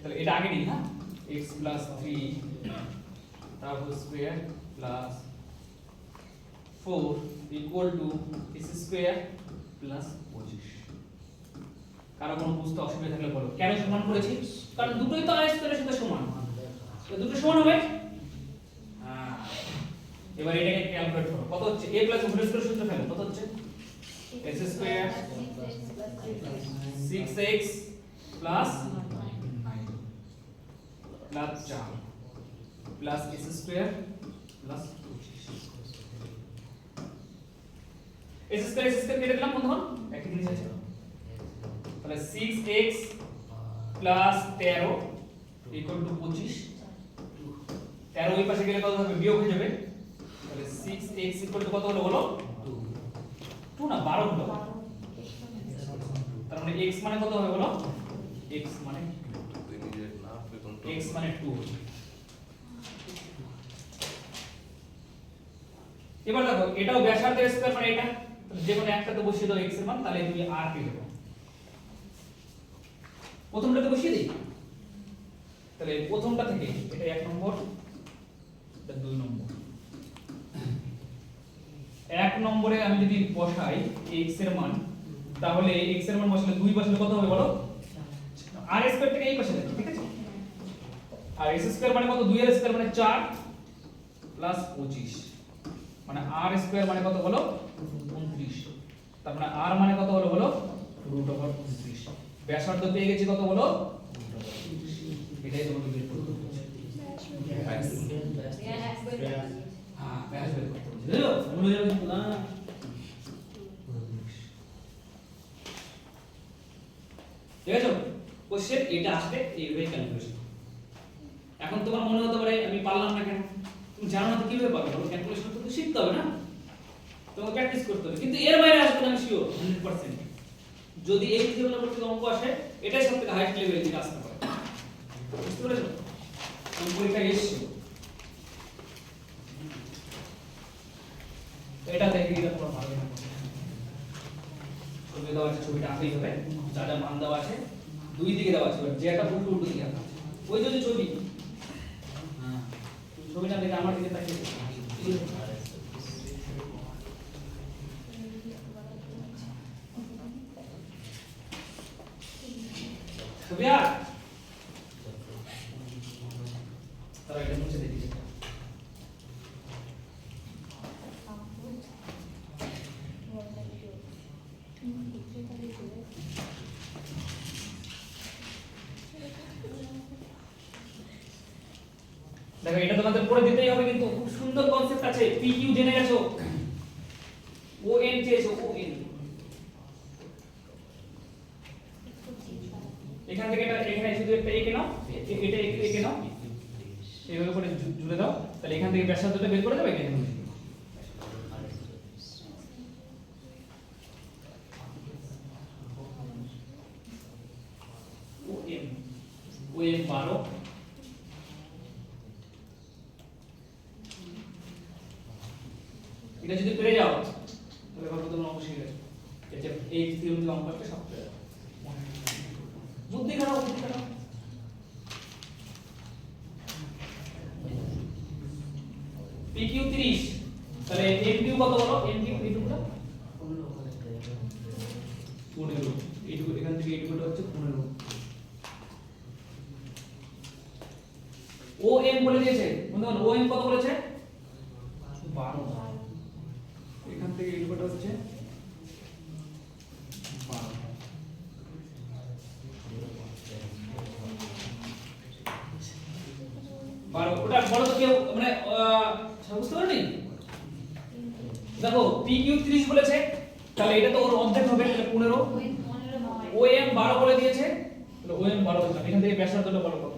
তাহলে এটা আগে নিই হ্যাঁ x 3 তার whole square plus 4 equal to s square plus 25 কারো কোনো বুঝতে অসুবিধা থাকলে বলো কেন সমান করেছি কারণ দুটোই তো r স্কয়ারের সাথে সমান তো দুটো সমান হবে হ্যাঁ এবার এটাকে ক্যালকুলেট করো কত হচ্ছে a প্লাস হোল স্কয়ার সূত্র ফেলো কত হচ্ছে s square 6x plus 9 plus 4 plus s square plus 25 s square কেটে দিলাম বন্ধুগণ একই জিনিস আছে তাহলে 6x প্লাস 13 ইকুয়াল টু 25 13 ওই পাশে গেলে কত হবে বিয়োগ হয়ে যাবে তাহলে 6x ইকুয়াল টু কত হলো বলো 2 না 12 হলো তার মানে x মানে কত হবে বলো x মানে x মানে 2 এবার দেখো এটাও ব্যাসার্ধের স্কয়ার মানে এটা যে কোনো একটাতে বসিয়ে দাও x এর মান তাহলে তুমি r পেয়ে যাবে প্রথমটাতে বসিয়ে দিই তাহলে প্রথমটা থেকে এটা 1 নম্বর এটা 2 নম্বর 1 নম্বরে আমি যদি বসাই x এর মান তাহলে x এর মান বসালে 2 বসালে কত হবে বলো r স্কয়ার থেকে এই পাশে যাবে ঠিক আছে আর s স্কয়ার মানে কত 2 এর স্কয়ার মানে 4 প্লাস 25 মানে r স্কয়ার মানে কত হলো 29 তার মানে r মানে কত হলো বলো √29 ব্যাসার্ধ পেয়ে গেছি কত হলো এটাই তোমাকে বের করতে হবে হ্যাঁ ব্যাস বের করতে হবে বুঝলো মনে যাবে কিন্তু না ঠিক আছে কোশ্চেন এটা আসবে এইভাবে ক্যালকুলেশন এখন তোমার মনে হতে পারে আমি পারলাম না কেন তুমি জানো না তো কিভাবে পারবে বলো ক্যালকুলেশন তো শিখতে হবে না তোমাকে প্র্যাকটিস করতে হবে কিন্তু এর বাইরে আসবে না আমি শিওর 100% যদি এই লেভেলের থেকে অঙ্ক আসে এটাই সবথেকে হাইস্ট লেভেলের দিকে আসতে পারে বুঝতে পেরেছো তুমি পরীক্ষায় এসছো এটা দেখে এটা তোমার ভালো না ছবি দেওয়া আছে ছবিটা আঁকলেই হবে যা যা মান দেওয়া আছে দুই দিকে দেওয়া আছে, এবার যে একটা উল্টো উল্টো দিকে আছে। ওই যদি ছবি, হ্যাঁ ছবিটা দেখে আমার দিকে তাকিয়ে দেখো। ছবি আর তারা এটা মুছে দিয়েছে। দেখো এটা তোমাদের পড়ে দিতেই হবে, কিন্তু খুব সুন্দর কনসেপ্ট আছে। পি কিউ জেনে গেছো, ও এন চেয়েছো, ও এন এখান থেকে এটা এখানে শুধু একটা এঁকে নাও, এটা এঁকে নাও, এইভাবে করে জুড়ে দাও, তাহলে এখান থেকে ব্যাসার্ধটা বের করে দেবে। এখানে ও এন 12, এটা যদি পেরে যাও তাহলে ভাবো তোমরা অঙ্ক শিখে গেছো। এটা এই থিওরি অঙ্কটা সব পেরে যাও। বুদ্ধি খারাপ, বুদ্ধি খারাপ। PQ 30, তাহলে MQ কত বলো? MQ এইটুকুটা 15, এইটুকু এখান থেকে এইটুকুটা হচ্ছে 15। OM বলে দিয়েছে বন্ধুগণ, OM কত বলেছে? 12। এখান থেকে এইটুকুটা হচ্ছে 12। ওটা বলো তো কেউ, মানে বুঝতে পারলি? দেখো PQ 30 বলেছে, তাহলে এটা তো ওর অর্ধেক হবে, তাহলে 15। OM 12 বলে দিয়েছে, তাহলে OM 12 হবে। এখান থেকে ব্যাসার্ধটা বলো কত?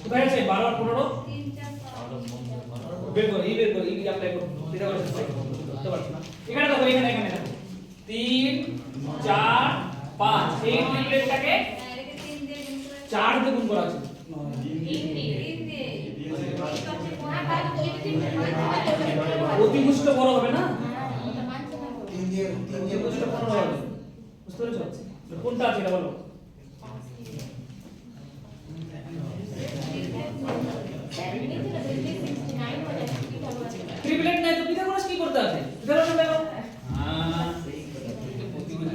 কোথায় আছে 12 আর 15? বের করো, এই অ্যাপ্লাই করো, এটা করতে পারছ না। এখানে দেখো, এখানে দেখো 3 4 5, এই ট্রিপলেটটাকে 4 দিয়ে গুণ করা আছে। অতিভুজটা বড় হবে না, অতিভুজটা বড় হবে, বুঝতে পেরেছো? কোনটা আছে এটা বলো? ট্রিপলেট নাই তো পিথাগোরাস কি করতে আছে? পিথাগোরাস দেখো, অতিভুজ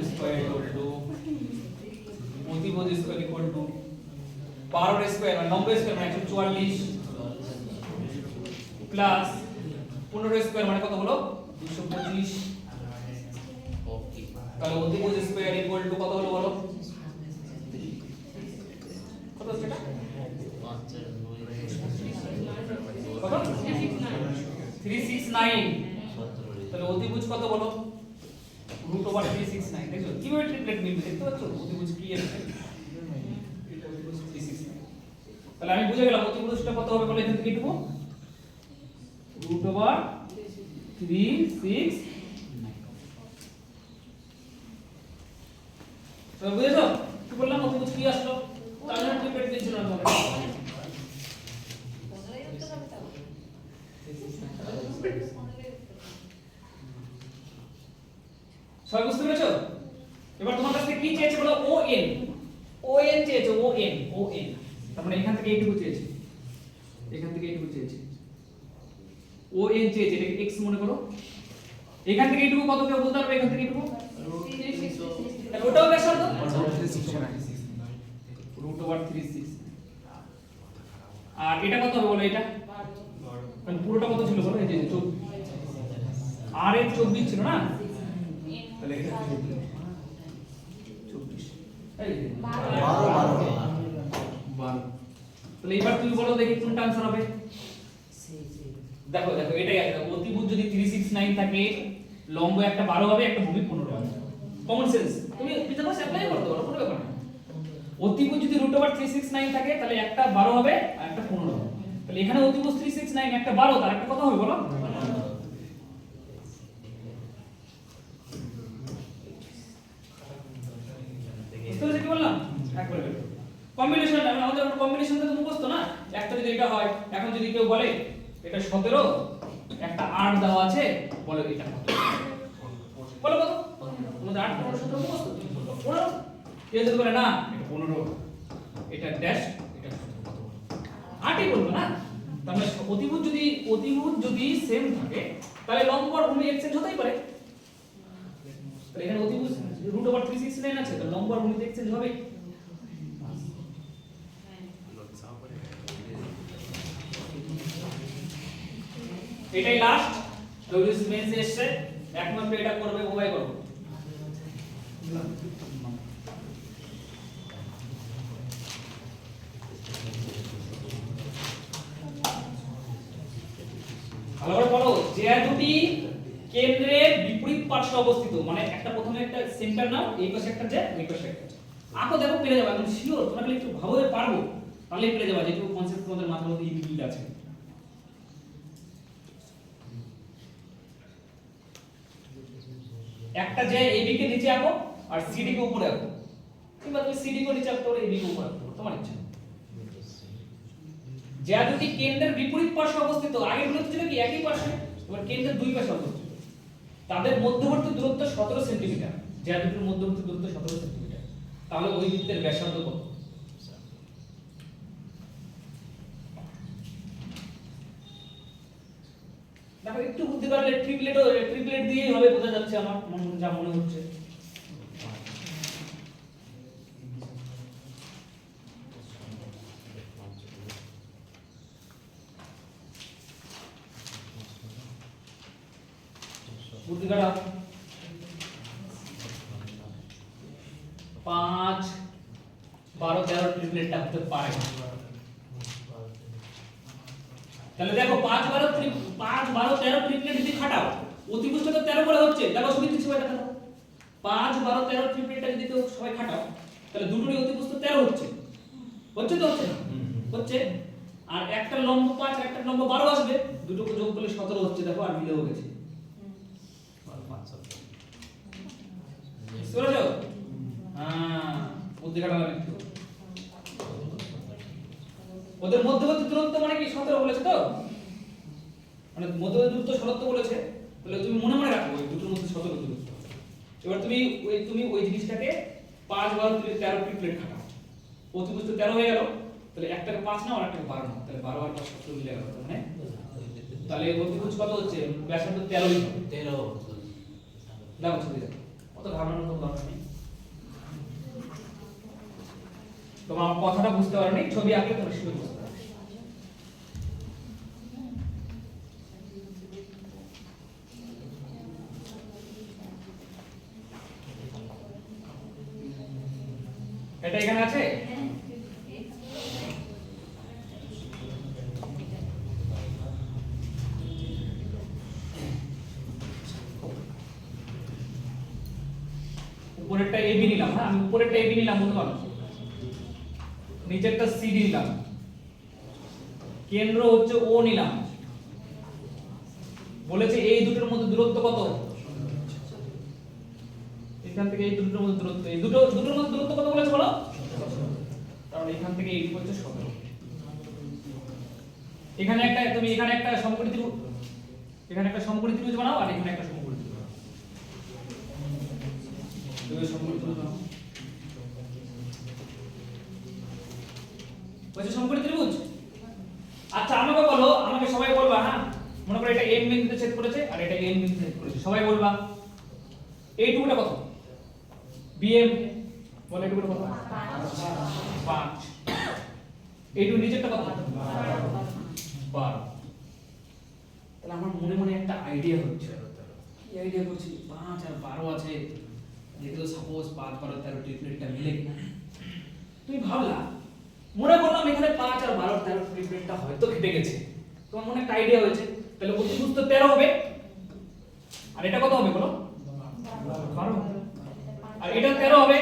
স্কয়ার ইকুয়াল টু 12 স্কয়ার মানে 90 স্কয়ার মানে 144 প্লাস 15 স্কয়ার মানে কত হলো? 225। তাহলে অতিভুজ স্কয়ার ইকুয়াল টু কত হলো বলো? কত হচ্ছে এটা? কত? 369। তাহলে অতিভুজ কত বলো? √369। দেখো কিভাবে ট্রিপলেট মিলবে, দেখতে পাচ্ছ অতিভুজ কি আছে? এটা অতিভুজ 369। তাহলে আমি বুঝে গেলাম অতিভুজটা কত হবে বলে এখান থেকে লিখব √369। তো বুঝেছো কি বললাম? অতিভুজ কি আসলো? তাহলে ট্রিপলেট দিয়েছিল না তোমাকে। সবাই বুঝতে পেরেছো? এবার তোমার কাছ থেকে কি চেয়েছে বলো? ON চেয়েছে, ON তার মানে এখান থেকে এইটুকু চেয়েছে, এখান থেকে এইটুকু চেয়েছে। ON চেয়েছে, এটাকে x মনে করো। এখান থেকে এইটুকু কত কেউ বলতে পারবে? এখান থেকে এইটুকু তাহলে ওটাও ব্যাসার্ধ √369। আর এটা কত হবে বলো? এটা মানে পুরোটা কত ছিল বলো? এই যে 24, আর এর 24 ছিল না, তাহলে এটা 24, এই যে 12। তাহলে এবার তুমি বলো দেখি কোনটা आंसर হবে? দেখো এটাই আছে। অতিভুজ যদি 369 থাকে, লম্ব একটা 12 হবে, একটা ভূমি 15 হবে। কমন সেন্স, তুমি পিথাগোরাস অ্যাপ্লাই করতে পারো, কোনো ব্যাপার না। অতিভুজ যদি √369 থাকে, তাহলে একটা 12 হবে আর একটা 15 হবে। তাহলে এখানে অতিভুজ 369 একটা 12, তার একটা কত হবে বলো? বুঝতে পেরেছো কি বললাম? একবারে কম্বিনেশন আমাদের কম্বিনেশনটা তো মুখস্থ না, একটা যদি এটা হয়, এখন যদি কেউ বলে এটা 17, একটা 8 দেওয়া আছে, বলো এটা কত, বলো কত, তোমাদের 8 15 17 মুখস্থ 15, কেউ যদি বলে না এটা 15, এটা ড্যাশ, এটা কত, 8ই বলবো না। তাহলে অতিভুজ যদি সেম থাকে তাহলে লম্ব আর ভূমি এক্সচেঞ্জ হতেই পারে। তাহলে এখানে অতিভুজ √369 আছে, তাহলে লম্ব আর ভূমি এক্সচেঞ্জ হবে। এটাই লাস্ট ডব্লিউসি মেন্স এসছে, একমাত্র এটা করবে উভয় করবে। ভালো করে পড়ো, যে দুটি কেন্দ্রের বিপরীত পার্শ্বে অবস্থিত, মানে একটা প্রথমে একটা সেন্টার নাও, এই পাশে একটা যে এই পাশে একটা, আঁকো দেখো পেরে যাবে, আমি শিওর তোমরা খালি একটু ভাবে পারবো তাহলেই পেরে যাবে, যেটুকু কনসেপ্ট তোমাদের মাথার মধ্যে ইনবিল্ড আছে। একটা যে এবি কে নিচে আঁকো আর সিডি কে উপরে আঁকো, কিংবা তুমি সিডি কে নিচে আঁকতে পারো, এবি কে উপরে আঁকতে পারো, তোমার ইচ্ছা। যে দুটি কেন্দ্রের বিপরীত পার্শ্বে অবস্থিত, আগে বলেছিল কি একই পার্শ্বে, এবার কেন্দ্রের দুই পাশে অবস্থিত, তাদের মধ্যবর্তী দূরত্ব 17 সেন্টিমিটার, যে দুটির মধ্যবর্তী দূরত্ব 17 সেন্টিমিটার, তাহলে ওই বৃত্তের ব্যাসার্ধ কত? দেখো একটু বুদ্ধি করলে ট্রিপলেট দিয়েই হবে, বোঝা যাচ্ছে আমার যা মনে হচ্ছে। বুদ্ধি করা 5 12 13 ট্রিপলেটটা হতে পারে। তাহলে দেখো 5 12 13 ট্রিপলেট যদি খাটাও, অতিভুজটা তো 13 করে হচ্ছে, দেখো সুবিধা কিছু হয় দেখো, 5 12 13 ট্রিপলেটটা যদি কেউ সবাই খাটাও, তাহলে দুটোরই অতিভুজ তো 13 হচ্ছে, হচ্ছে তো হচ্ছে হচ্ছে, আর একটা লম্ব 5 আর একটা লম্ব 12 আসবে, দুটোকে যোগ করলে 17 হচ্ছে, দেখো আর মিলেও গেছে। বুঝছো? বুদ্ধি খাটালাম একটু। ওদের মধ্যবর্তী দূরত্ব মানে কি 17 বলেছে তো, মানে মধ্যবর্তী দূরত্ব 17 বলেছে, তাহলে তুমি মনে মনে রাখো ওই দুটোর মধ্যে 17 দূরত্ব। এবার তুমি ওই জিনিসটাকে 5 12 13 ট্রিপলেট খাটাও, অতিভুজ তো 13 হয়ে গেল, তাহলে একটাকে 5 নাও আর একটাকে 12 নাও, তাহলে 12 আর 5 17 মিলে গেল, মানে তাহলে অতিভুজ কত হচ্ছে, ব্যাসার্ধ 13ই হবে। 13 দেখো ছবি দেখো, কত ঘাবড়ানোর কোনো দরকার নেই। তোমার কথাটা বুঝতে পারোনি, ছবি আঁকলে তুমি শিখে বুঝতে পারবে। এটা এখানে আছে, উপরেরটা এবি নিলাম, হ্যাঁ আমি উপরেরটা এবি নিলাম, মনে করো নিচেরটা সিডি নিলাম, কেন্দ্র হচ্ছে ও নিলাম, বলেছে এই দুটোর মধ্যে দূরত্ব কত, এখান থেকে এই দুটোর মধ্যে দূরত্ব, এই দুটোর মধ্যে দূরত্ব কত বলেছে বলো, তাহলে এখান থেকে এই হচ্ছে 17। এখানে একটা তুমি এখানে একটা সমকোণী ত্রিভুজ, এখানে একটা সমকোণী ত্রিভুজ বানাও, আর এখানে একটা সমকোণী ত্রিভুজ বানাও, দুই সমকোণী ত্রিভুজ বানাও, বুঝছো সমকোণী ত্রিভুজ। আচ্ছা আমাকে বলো, আমাকে সবাই বলবা, হ্যাঁ মনে করো এটা m বিন্দুতে ছেদ করেছে আর এটা n বিন্দুতে ছেদ করেছে, সবাই বলবা এইটুকুটা কত, bm বলে এইটুকুটা কত, 5, এইটুকু নিচেরটা কত, 12। তাহলে আমার মনে মনে একটা আইডিয়া হচ্ছে, কি আইডিয়া করছি, 5 আর 12 আছে, যেগুলো সাপোজ 5 12 13 ট্রিপলেটটা মিলে কিনা, তুমি ভাবলা, মনে করলাম এখানে 5 আর 12 13 ট্রিপলেটটা হয়তো কেটে গেছে, তোমার মনে একটা আইডিয়া হয়েছে, তাহলে অতিভুজ তো 13 হবে, আর এটা কত হবে বলো, 12, আর এটা 13 হবে,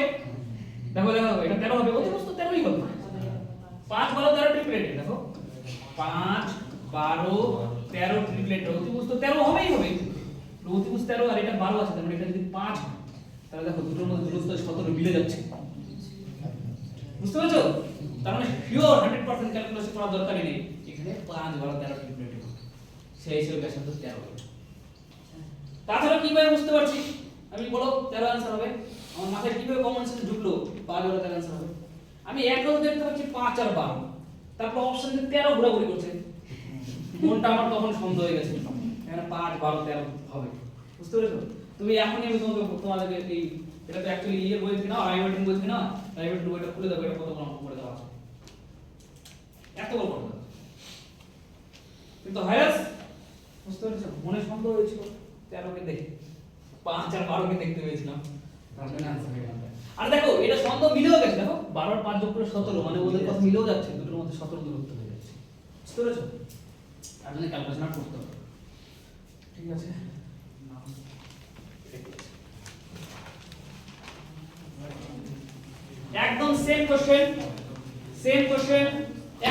দেখো এটা 13 হবে, অতিভুজ তো 13ই হবে, 5 12 13 ট্রিপলেট, দেখো 5 12 13 ট্রিপলেট, অতিভুজ তো 13 হবেই হবে, অতিভুজ 13 আর এটা 12 আছে, তার মানে এটা যদি 5 হয়, তাহলে দেখো দুটোর মধ্যে দূরত্ব 17 মিলে যাচ্ছে, বুঝতে পেরেছো? তার মানে শিওর 100% ক্যালকুলেশন করার দরকারই নেই। এখানে 5 12 13 ট্রিপলেট হবে। সেই হিসেবে ব্যাসার্ধ 13 হবে। তাছাড়া কিভাবে বুঝতে পারছি? আমি বলো 13 आंसर হবে। আমার মাথায় কিভাবে কমন সেন্স ঢুকলো 5 12 13 आंसर হবে। আমি একদম দেখতে পাচ্ছি 5 আর 12। তারপর অপশন 13 ঘোরাঘুরি করছে। মনটা আমার তখন সন্দেহ হয়ে গেছে। এখানে 5 12 13 হবে। বুঝতে পেরেছো? তুমি এখনই আমি তোমাদেরকে এই এটা তো অ্যাকচুয়ালি ইয়ের বই থেকে না, রাইমার্টিন বই থেকে না, রাইমার্টিন বইটা খুলে দাও, এটা কত বড় অঙ্ক করে দেওয়া আছে। এত বড় করে দাও। কিন্তু হায়াস বুঝতে পেরেছো? মনে সন্দেহ হয়েছিল 13 কে দেখে 5 আর 12 কে দেখতে পেয়েছিলাম। তার জন্য आंसर হয়ে গেল। আর দেখো এটা সন্দেহ মিলেও গেছে, দেখো 12 আর 5 যোগ করে 17, মানে ওদের কথা মিলেও যাচ্ছে, দুটোর মধ্যে 17 দূরত্ব হয়ে যাচ্ছে। বুঝতে পেরেছো? তার জন্য ক্যালকুলেশন করতে হবে। ঠিক আছে? একদম সেম কোশ্চেন,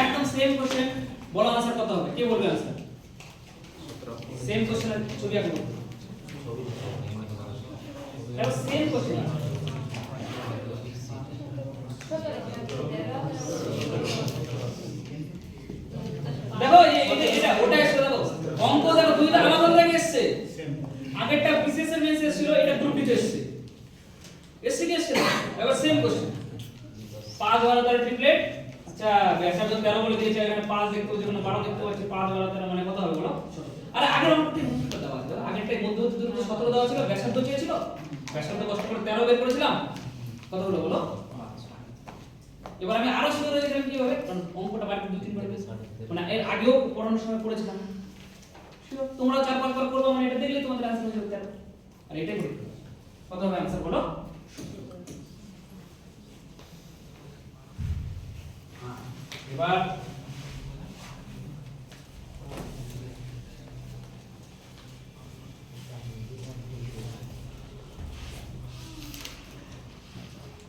একদম সেম কোশ্চেন, বলো आंसर কত হবে? কে বলবে आंसर? সেম কোশ্চেনের ছবি আঁকো। এটা সেম কোশ্চেন। দেখো এটা ওটা এসে দেখো অঙ্ক দেখো দুইটা আলাদা আলাদা এসেছে। আগেরটা বিসিএস এর মেন্স এসেছিল, এটা গ্রুপ ডি এসেছে। এসে কি এসেছে? এবার সেম কোশ্চেন। 5 12 13 ট্রিপলেট। আচ্ছা ব্যাসার্ধ 13 বলে দিয়েছে, এখানে 5 দেখতে হচ্ছে, এখানে 12 দেখতে পাচ্ছি, 5 12 13 মানে কত হবে বলো? আরে আগের অঙ্কটি মুখটা দেওয়া আছে, আগেরটাই মধ্যবর্তী দূরত্ব 17 দেওয়া ছিল, ব্যাসার্ধ চেয়েছিল, ব্যাসার্ধ কষ্ট করে 13 বের করেছিলাম, কত হলো বলো? এবার আমি আরো শিওর হয়ে গেলাম কিভাবে, কারণ অঙ্কটা বাড়িতে 2-3 বার বেশ মানে এর আগেও পড়ানোর সময় পড়েছিলাম। শিওর তোমরা 4-5 বার করবে, মানে এটা দেখলে তোমাদের आंसर হয়ে যাবে। আর এটাই করতে হবে। কত হবে आंसर বলো? এবার